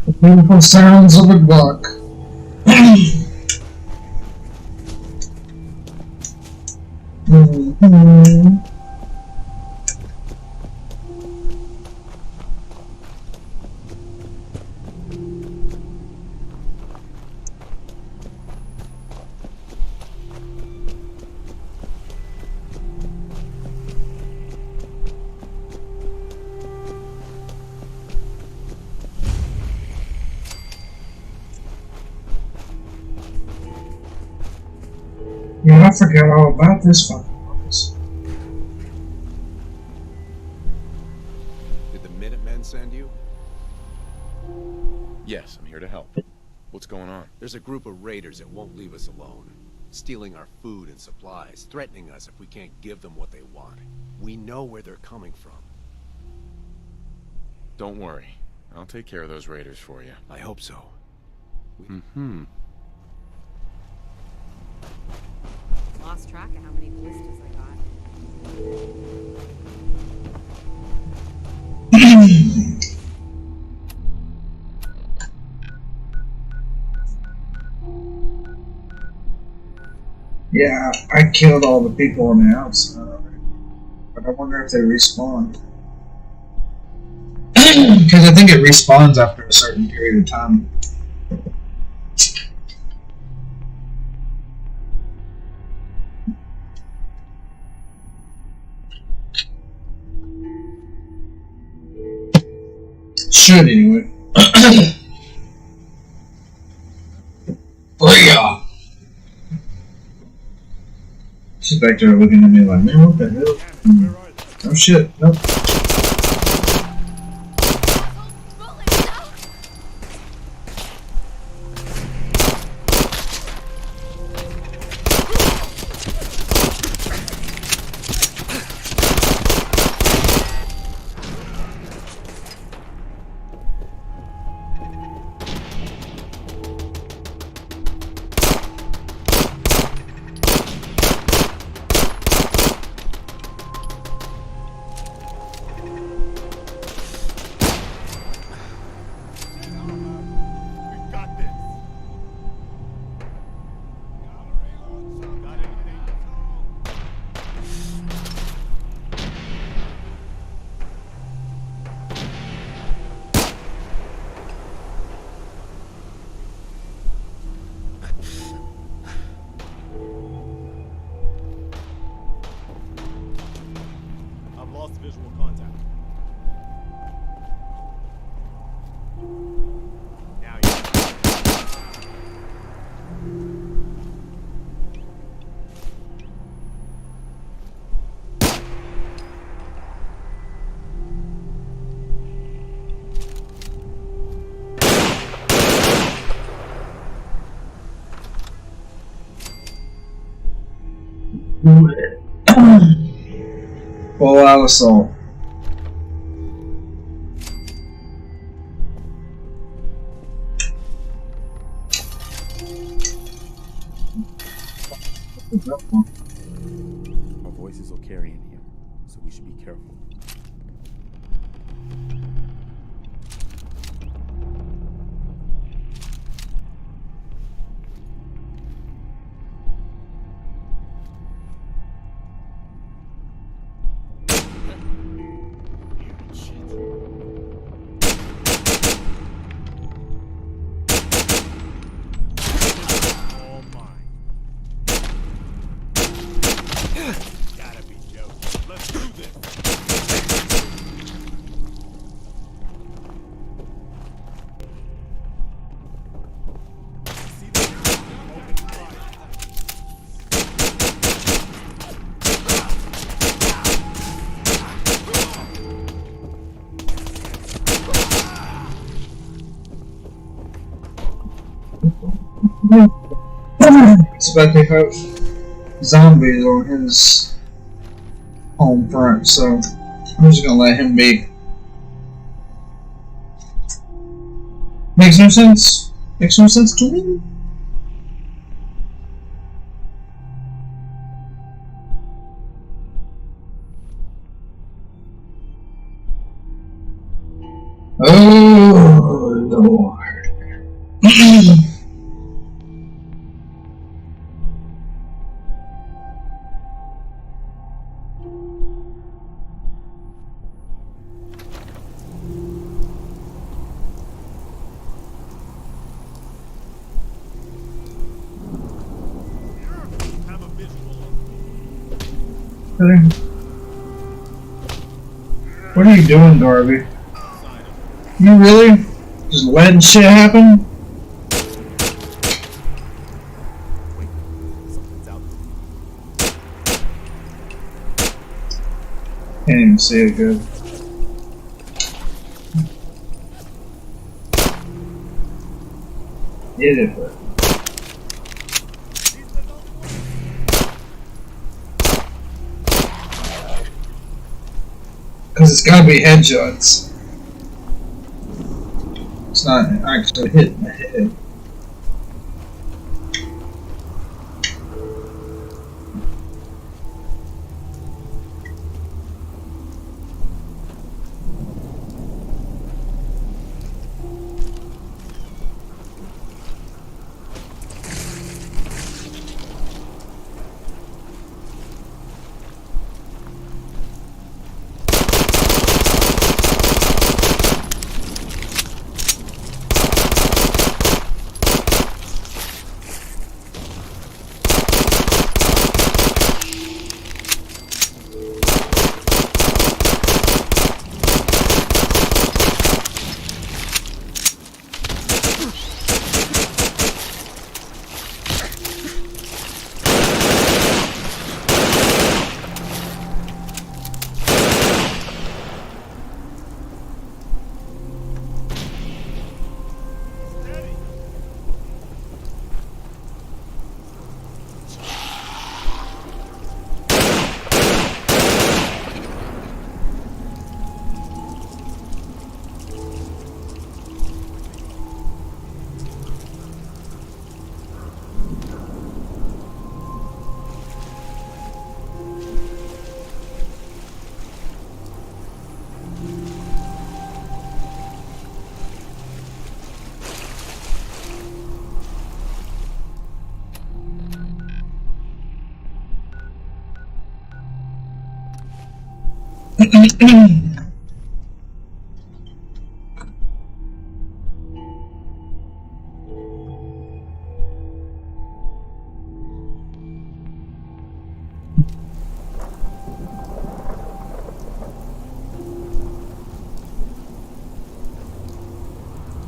The beautiful sounds of a buck. Yeah, I forgot all about this fucking place. Did the Minutemen send you? Yes, I'm here to help. What's going on? There's a group of raiders that won't leave us alone. Stealing our food and supplies, threatening us if we can't give them what they want. We know where they're coming from. Don't worry. I'll take care of those raiders for you. I hope so. Lost track of how many ballistas I got. Yeah, I killed all the people on the outside already. But I wonder if they respawn. Because I think it respawns after a certain period of time. Should anyway. Booyah! She's back there looking at me like, man, what the hell? Oh shit, nope. Full out assault. Our voices will carry in here, so we should be careful. Expect to have zombies on his home front, so I'm just gonna let him be. Makes no sense. Makes no sense to me. Oh Lord. What are you doing, Darby? You really just letting shit happen? Wait, something's out there. Can't even see it good. Get it, bro. Because it's gotta be headshots. It's not actually hitting the head.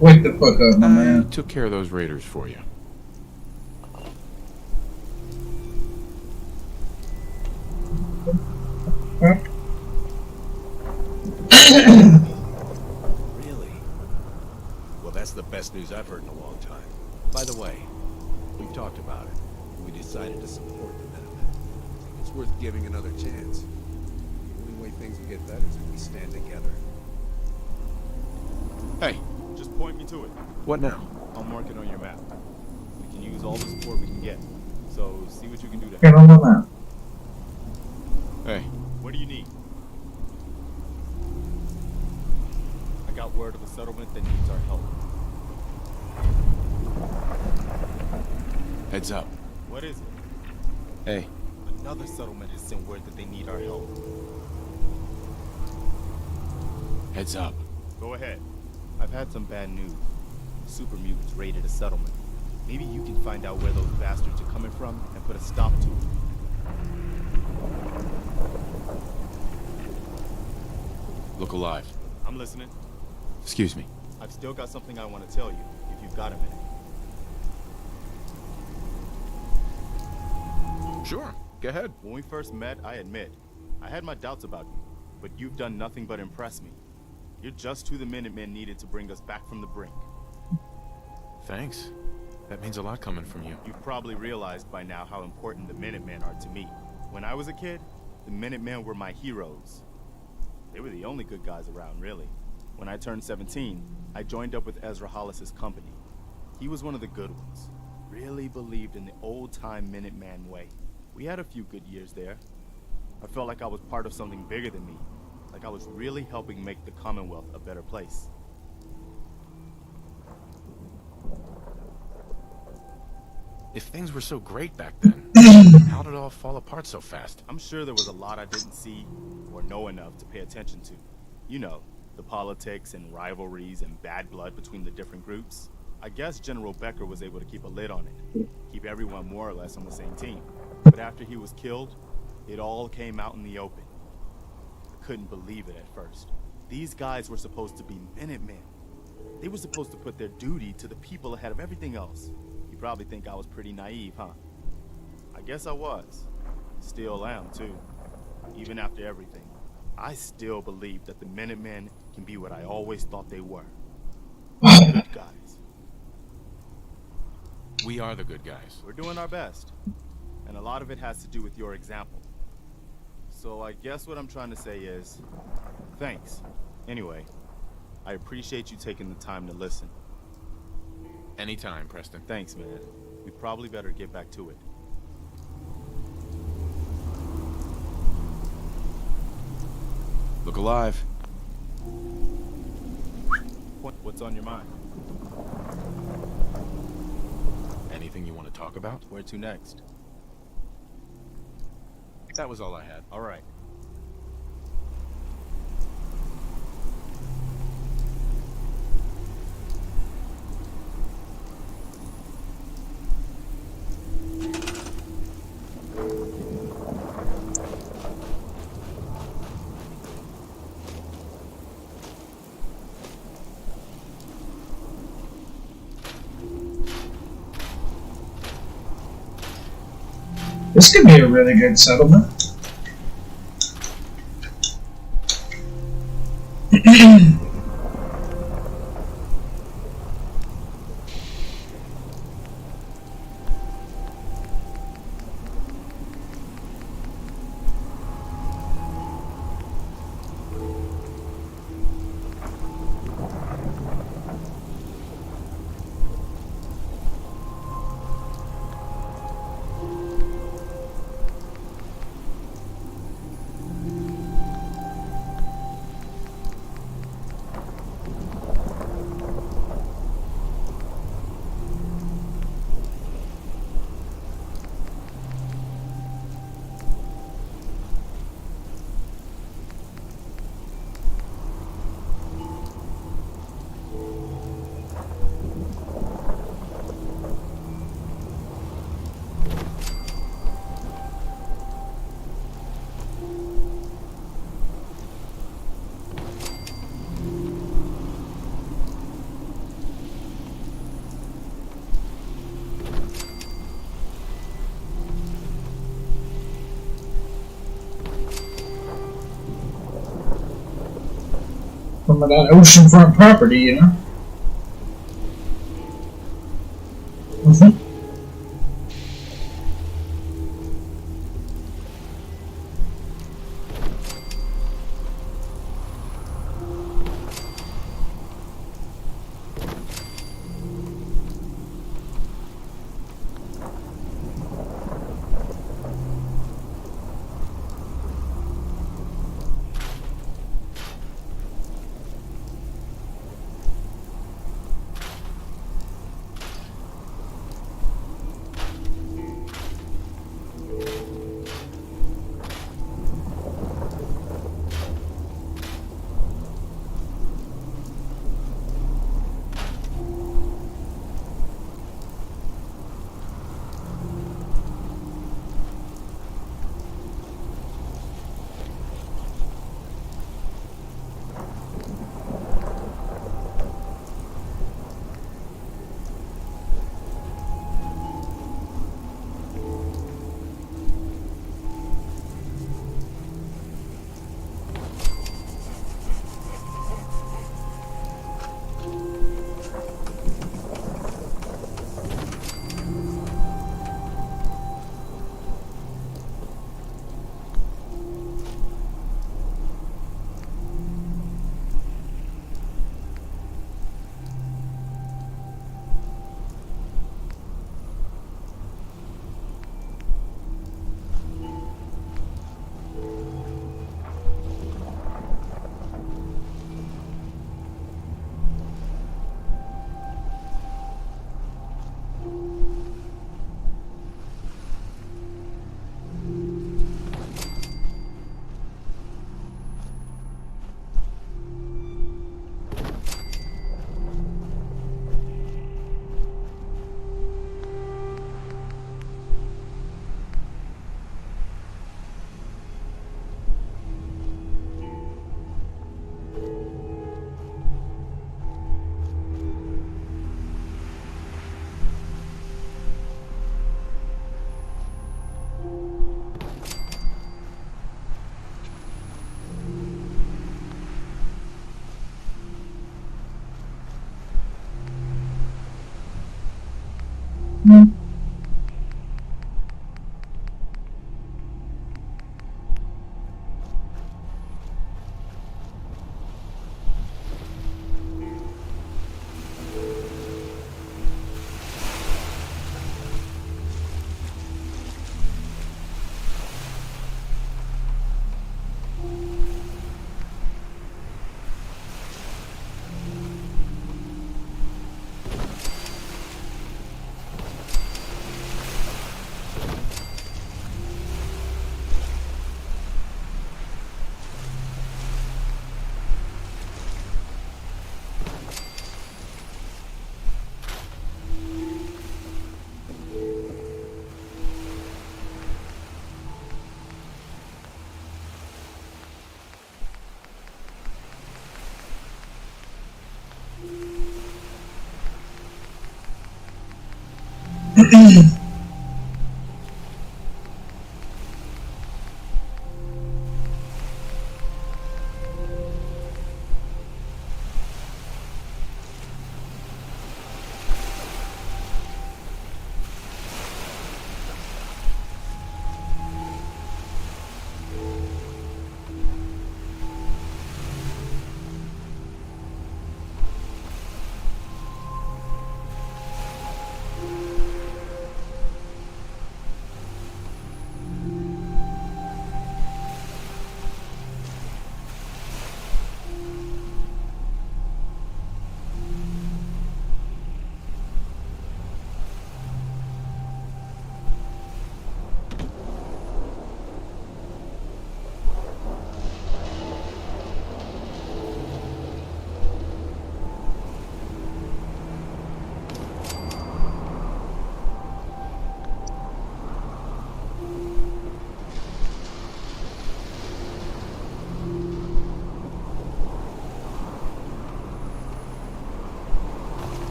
Wake the fuck up, my man. I took care of those raiders for you. Huh? Really? Well, that's the best news I've heard in a long time. By the way, we've talked about it. We decided to support the Minutemen. It's worth giving another chance. The only way things will get better is if we stand together. Hey, Just point me to it. what now? I'll mark it on your map. We can use all the support we can get. So see what you can do to Get help. on the map. Hey, What do you need? I got word of a settlement that needs our help. heads up. What is it? Hey, Another settlement has sent word that they need our help. heads up. Go ahead. I've had some bad news. Super mutants raided a settlement. Maybe you can find out where those bastards are coming from and put a stop to it. Look alive. I'm listening. Excuse me. I've still got something I want to tell you, if you've got a minute. Sure, go ahead. When we first met, I admit, I had my doubts about you, but you've done nothing but impress me. You're just who the Minutemen needed to bring us back from the brink. Thanks. That means a lot coming from you. You've probably realized by now how important the Minutemen are to me. When I was a kid, the Minutemen were my heroes. They were the only good guys around, really. When I turned 17, I joined up with Ezra Hollis's company. He was one of the good ones. Really believed in the old-time Minuteman way. We had a few good years there. I felt like I was part of something bigger than me. Like I was really helping make the Commonwealth a better place. If things were so great back then, how did it all fall apart so fast? I'm sure there was a lot I didn't see or know enough to pay attention to. You know, the politics and rivalries and bad blood between the different groups. I guess General Becker was able to keep a lid on it, keep everyone more or less on the same team. But after he was killed, it all came out in the open. I couldn't believe it at first. These guys were supposed to be Minutemen. They were supposed to put their duty to the people ahead of everything else. You probably think I was pretty naive, huh? I guess I was. Still am, too. Even after everything, I still believe that the Minutemen can be what I always thought they were. Good guys. We are the good guys. We're doing our best. And a lot of it has to do with your example. So I guess what I'm trying to say is, thanks. Anyway, I appreciate you taking the time to listen. Anytime, Preston. Thanks, man. We probably better get back to it. Look alive. What's on your mind? Anything you want to talk about? Where to next? That was all I had. All right. This could be a really good settlement. Some of that oceanfront property, you know?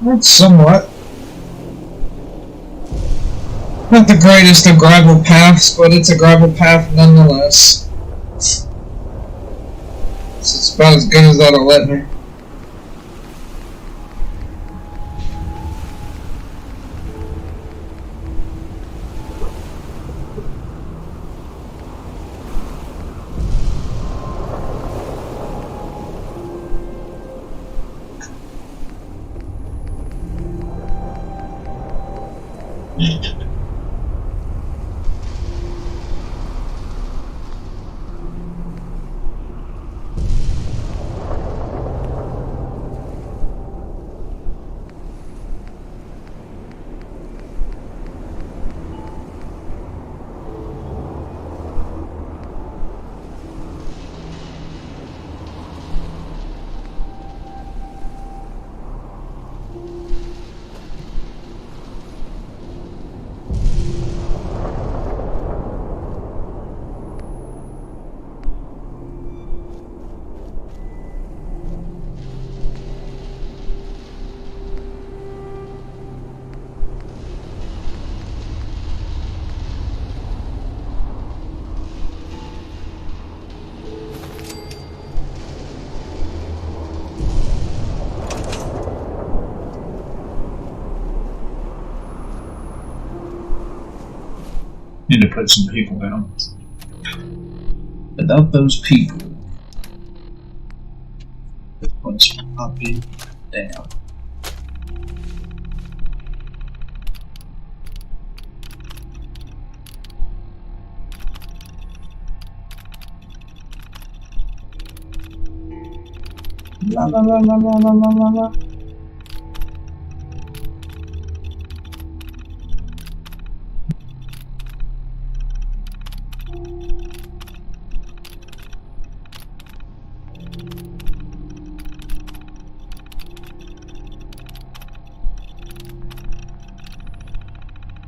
That's somewhat. Not the greatest of gravel paths, but it's a gravel path nonetheless. It's about as good as that'll let me. Need to put some people down. Without those people, this place will not be down. La la la la la la la la la.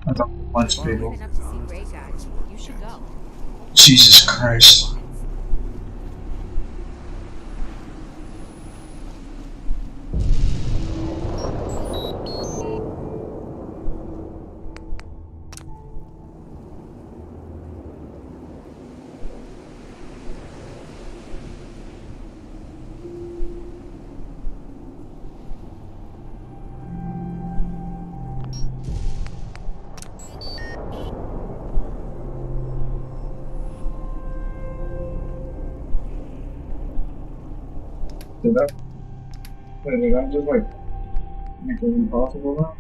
That's a bunch of We've people. been up to see Great Guy. You should go. Jesus Christ. Did that just like make it impossible now?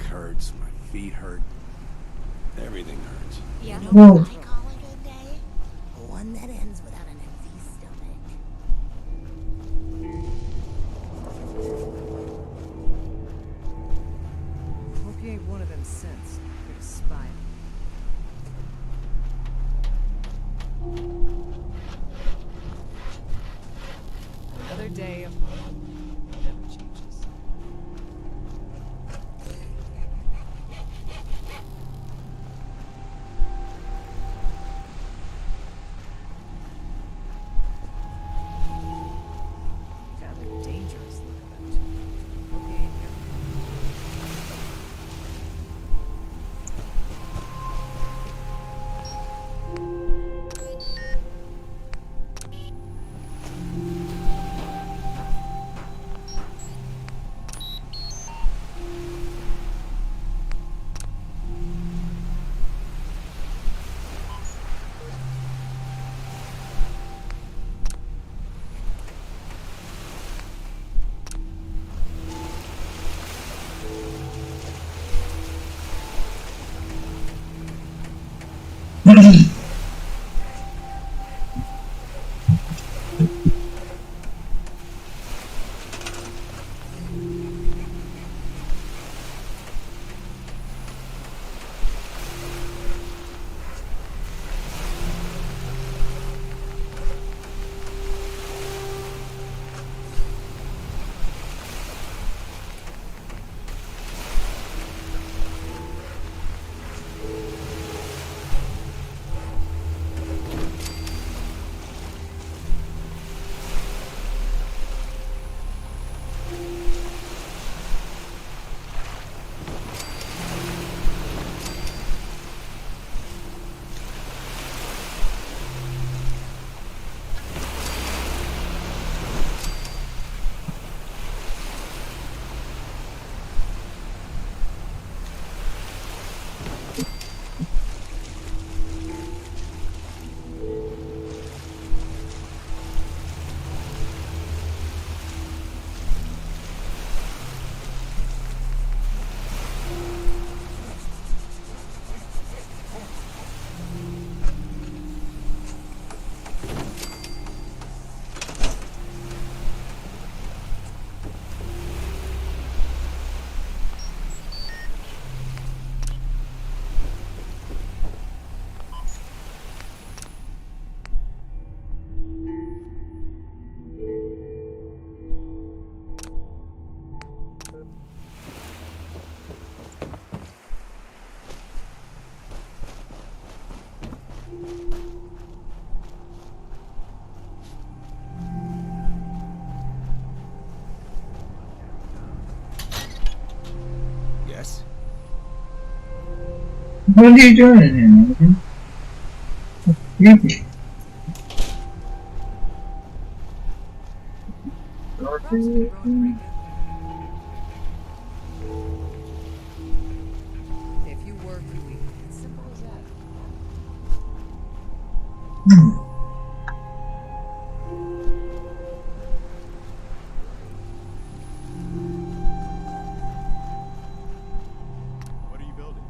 Hurts, my feet hurt, everything hurts. Yeah. Whoa. I call a good day? One that ends without an empty stomach. Hope you ain't one of them synths. You're a spy. Another day of never changes. Rather dangerous look about you. Okay, What are you doing in here, man? Creepy. If you work for me, it's simple as that. What are you building?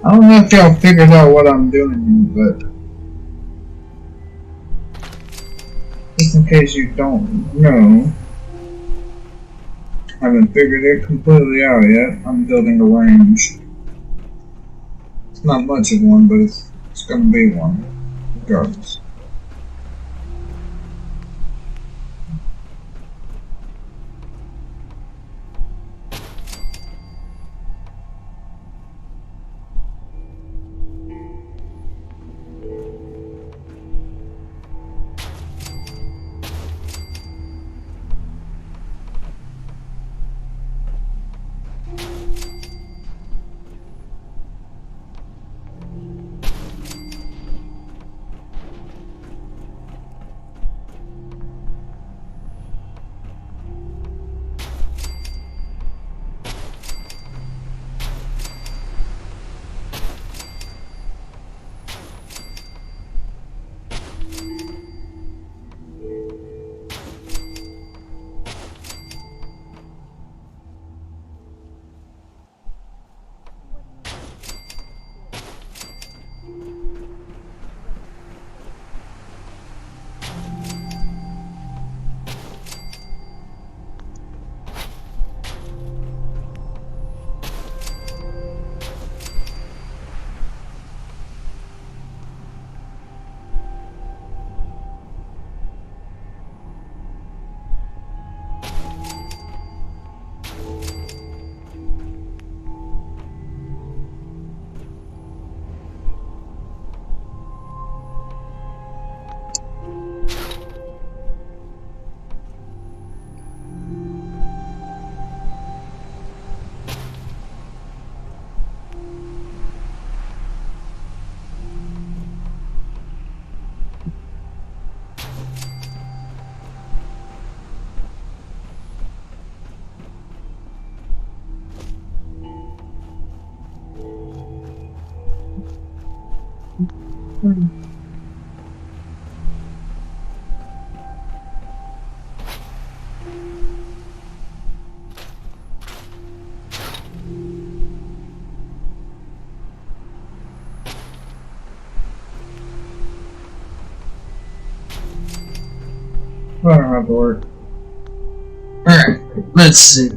I don't know if y'all figured out what I'm doing, but just in case you don't know, I haven't figured it completely out yet. I'm building a range. It's not much of one, but it's gonna be one, regardless. I don't have to work. Alright, let's see.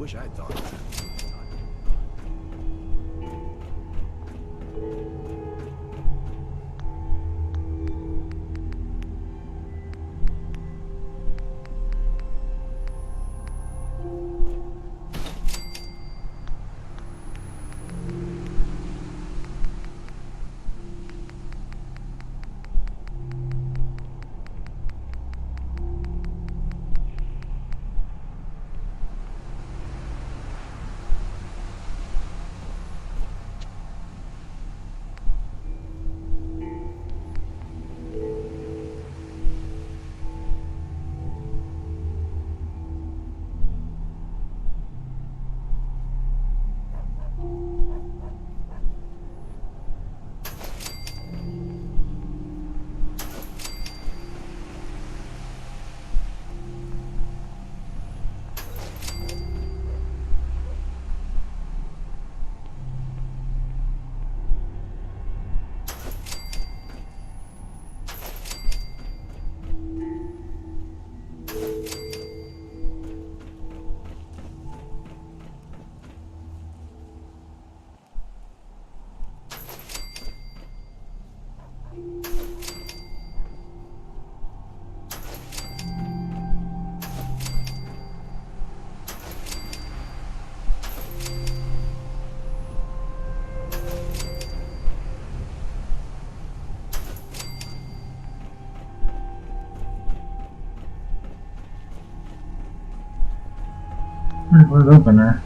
wish I'd thought of that. Pretty wide open there.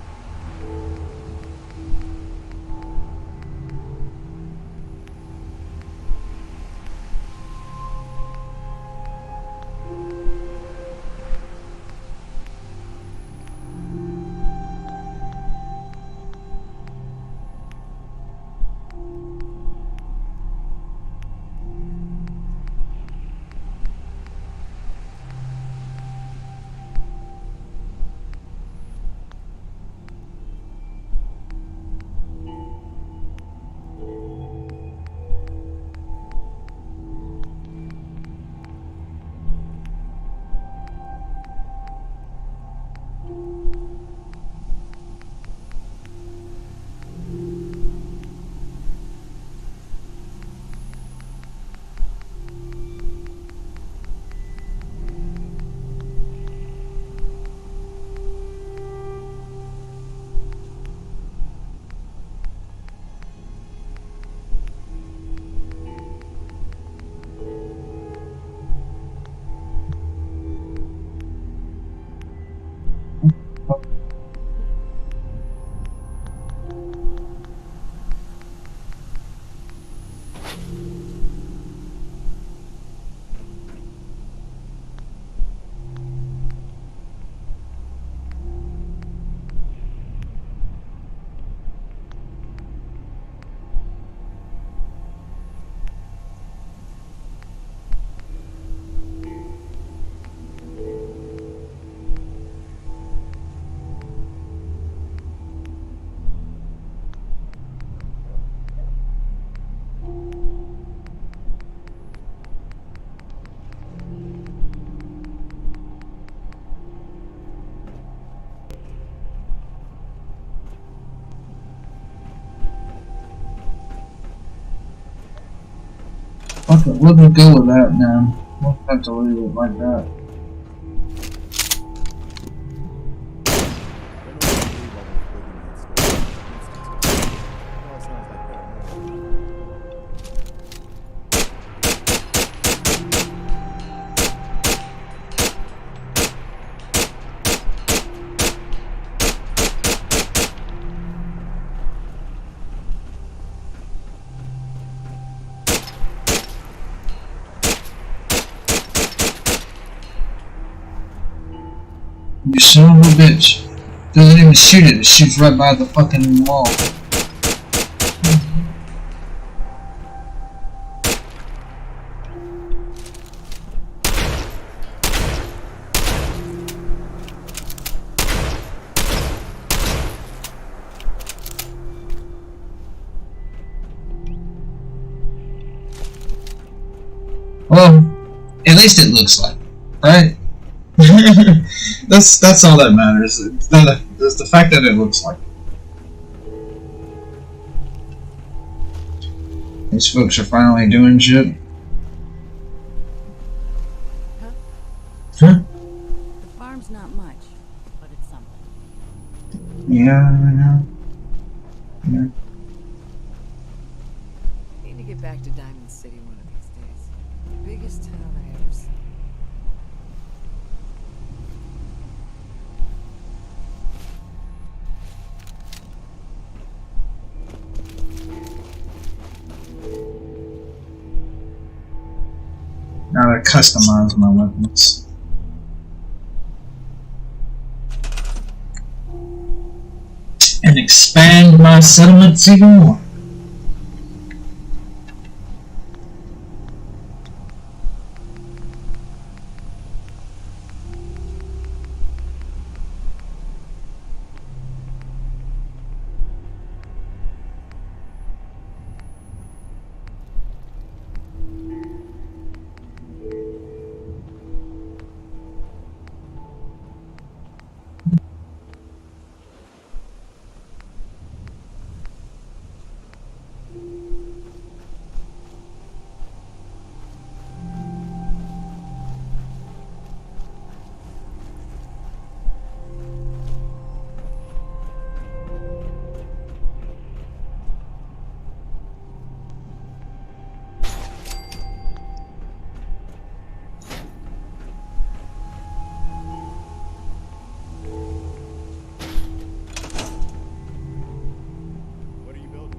Okay, let me go with that now. We'll have to leave it like that. You son of a bitch. Doesn't even shoot it shoots right by the fucking wall. Well, at least it looks like, right? That's all that matters. the fact that it looks like these folks are finally doing shit. Huh? The farm's not much, but it's something. Yeah, I know. Yeah. Need to get back to Diamond City one of these days. The biggest town I ever seen. Now to customize my weapons. And expand my settlements even more. What are you building?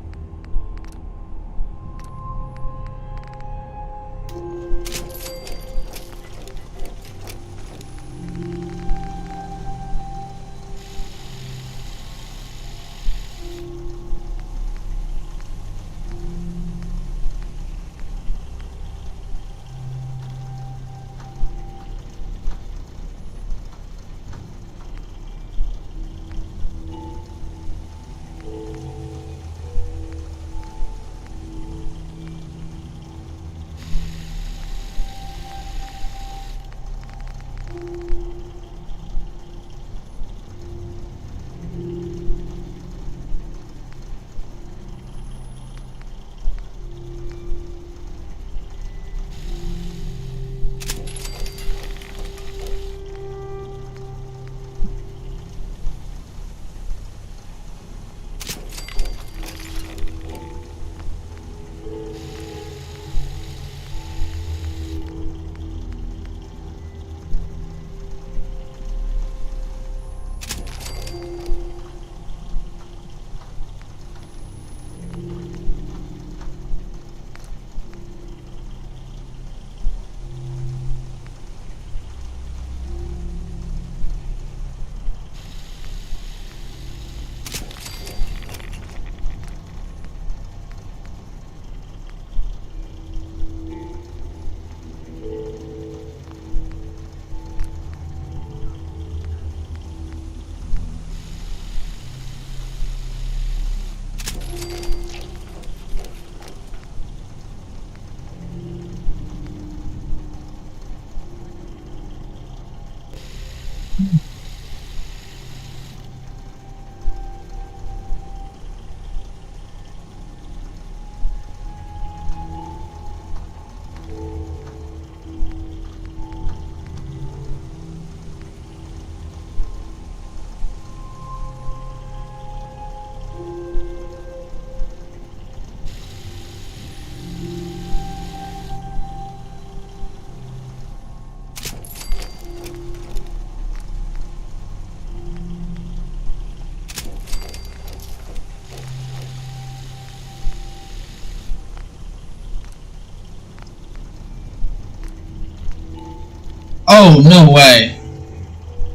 Oh, no way.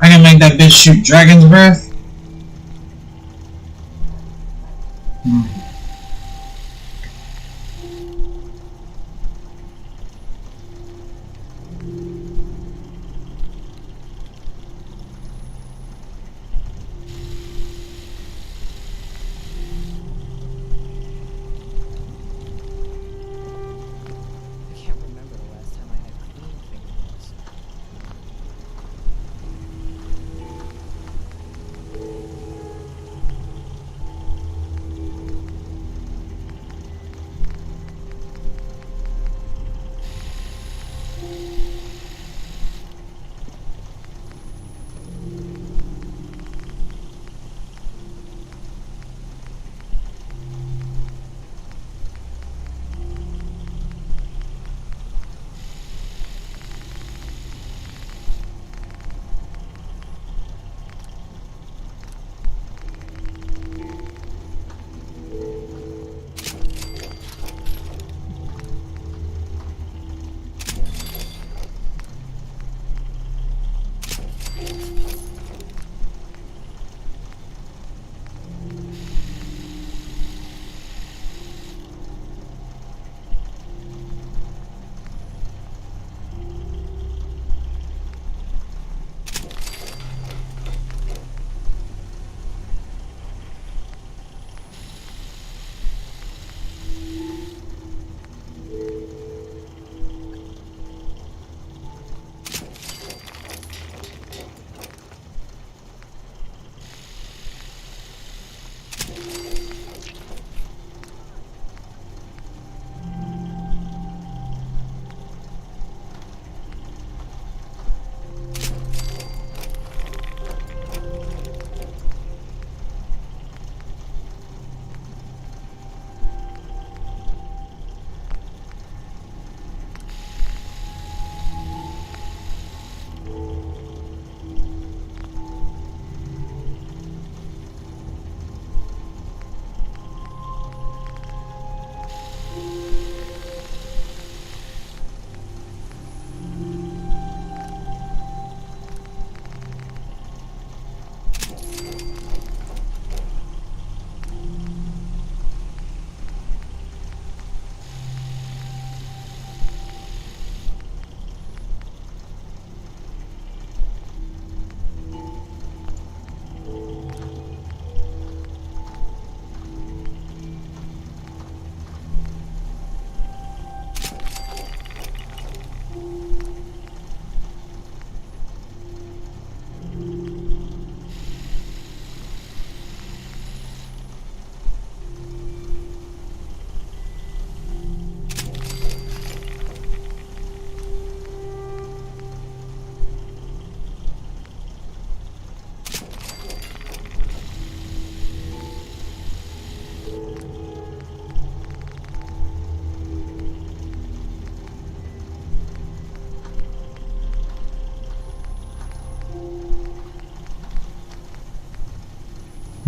I can make that bitch shoot dragon's breath? I can't remember the last time I had clean fingernails.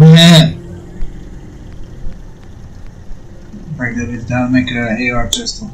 Break that bitch down, make it an AR pistol.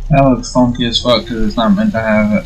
That looks funky as fuck because it's not meant to have it.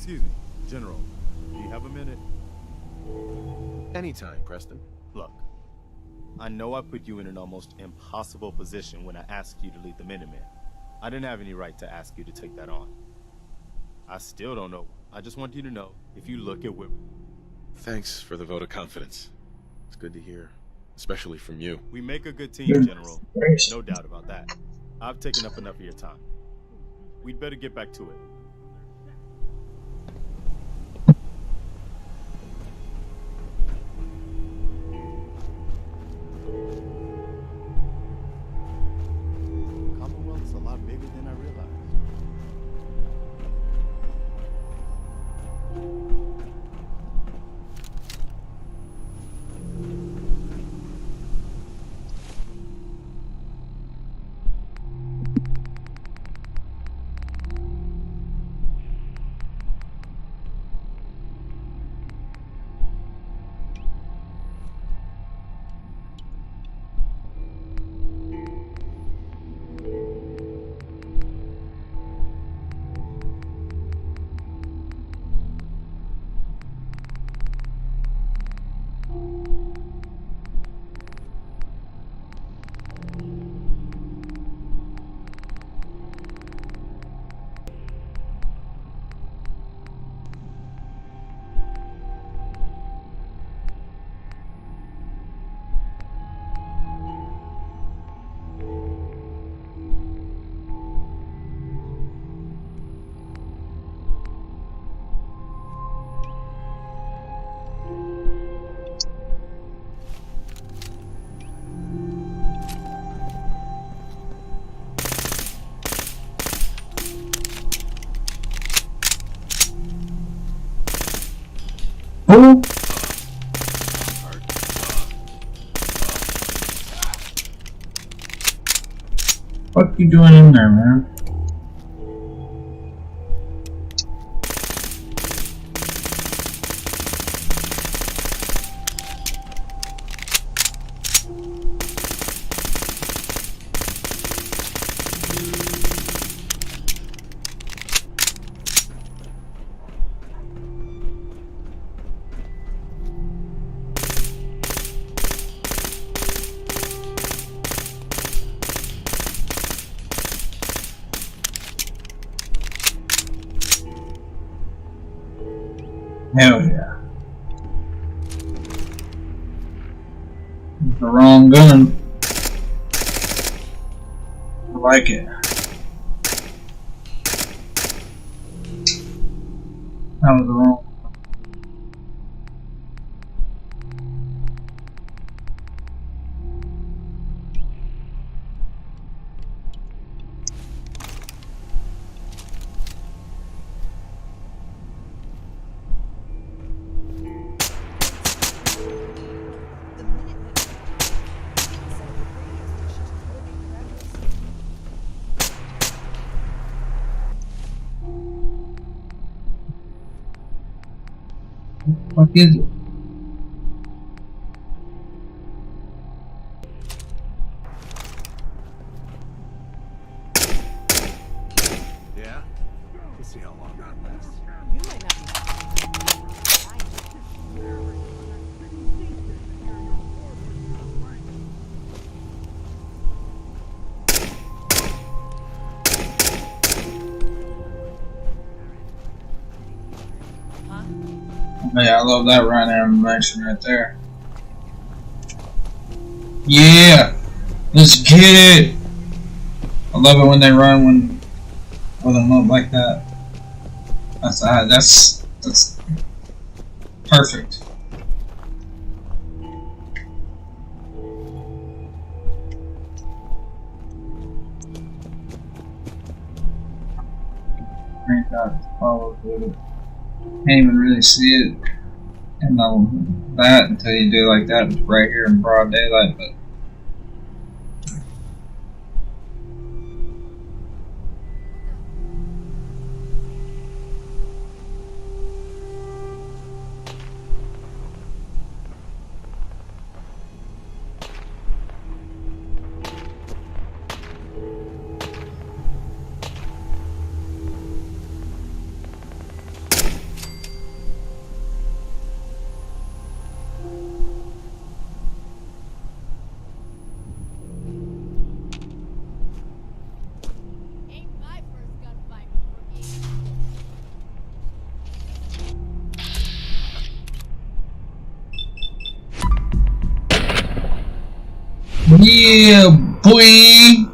Excuse me, General. Do you have a minute? Anytime, Preston. Look, I know I put you in an almost impossible position when I asked you to lead the Minutemen. I didn't have any right to ask you to take that on. I still don't know. I just want you to know, if you look at where... Thanks for the vote of confidence. It's good to hear, especially from you. We make a good team, General. No doubt about that. I've taken up enough of your time. We'd better get back to it. Commonwealth is a lot bigger than I realized. Who? What you doing in there, man? Hell yeah. The wrong gun. I like it. That was the wrong. What is it? Yeah? We'll see how long that lasts. You might not be. Yeah, I love that run animation right there. Yeah! Let's get it! I love it when they run with them up like that. That's perfect. Follows with it. Can't even really see it in that until you do like that. It's right here in broad daylight, but Ain't my first gunfight, rookie. yeah, boy.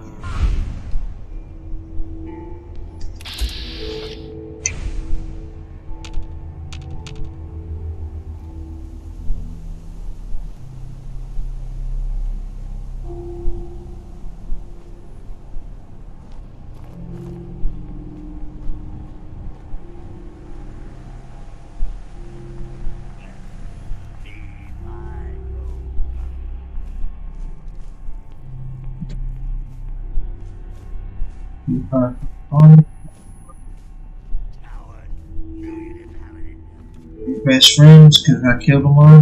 Best friends because I killed them all.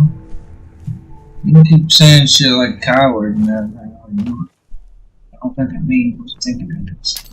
You can keep saying shit like coward and everything. I don't think it means what you think it is.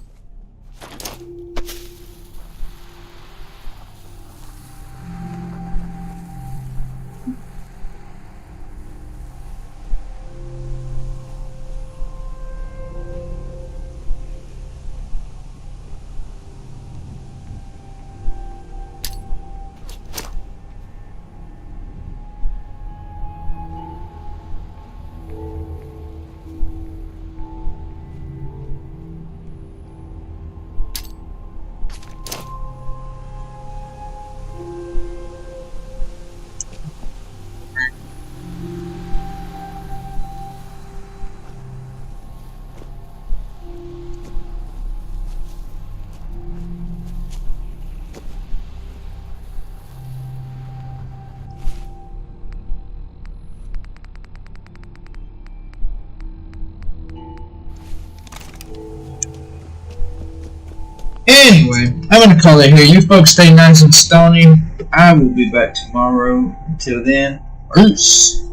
Anyway, I'm gonna call it here. You folks stay nice and stony. I will be back tomorrow. Until then, peace.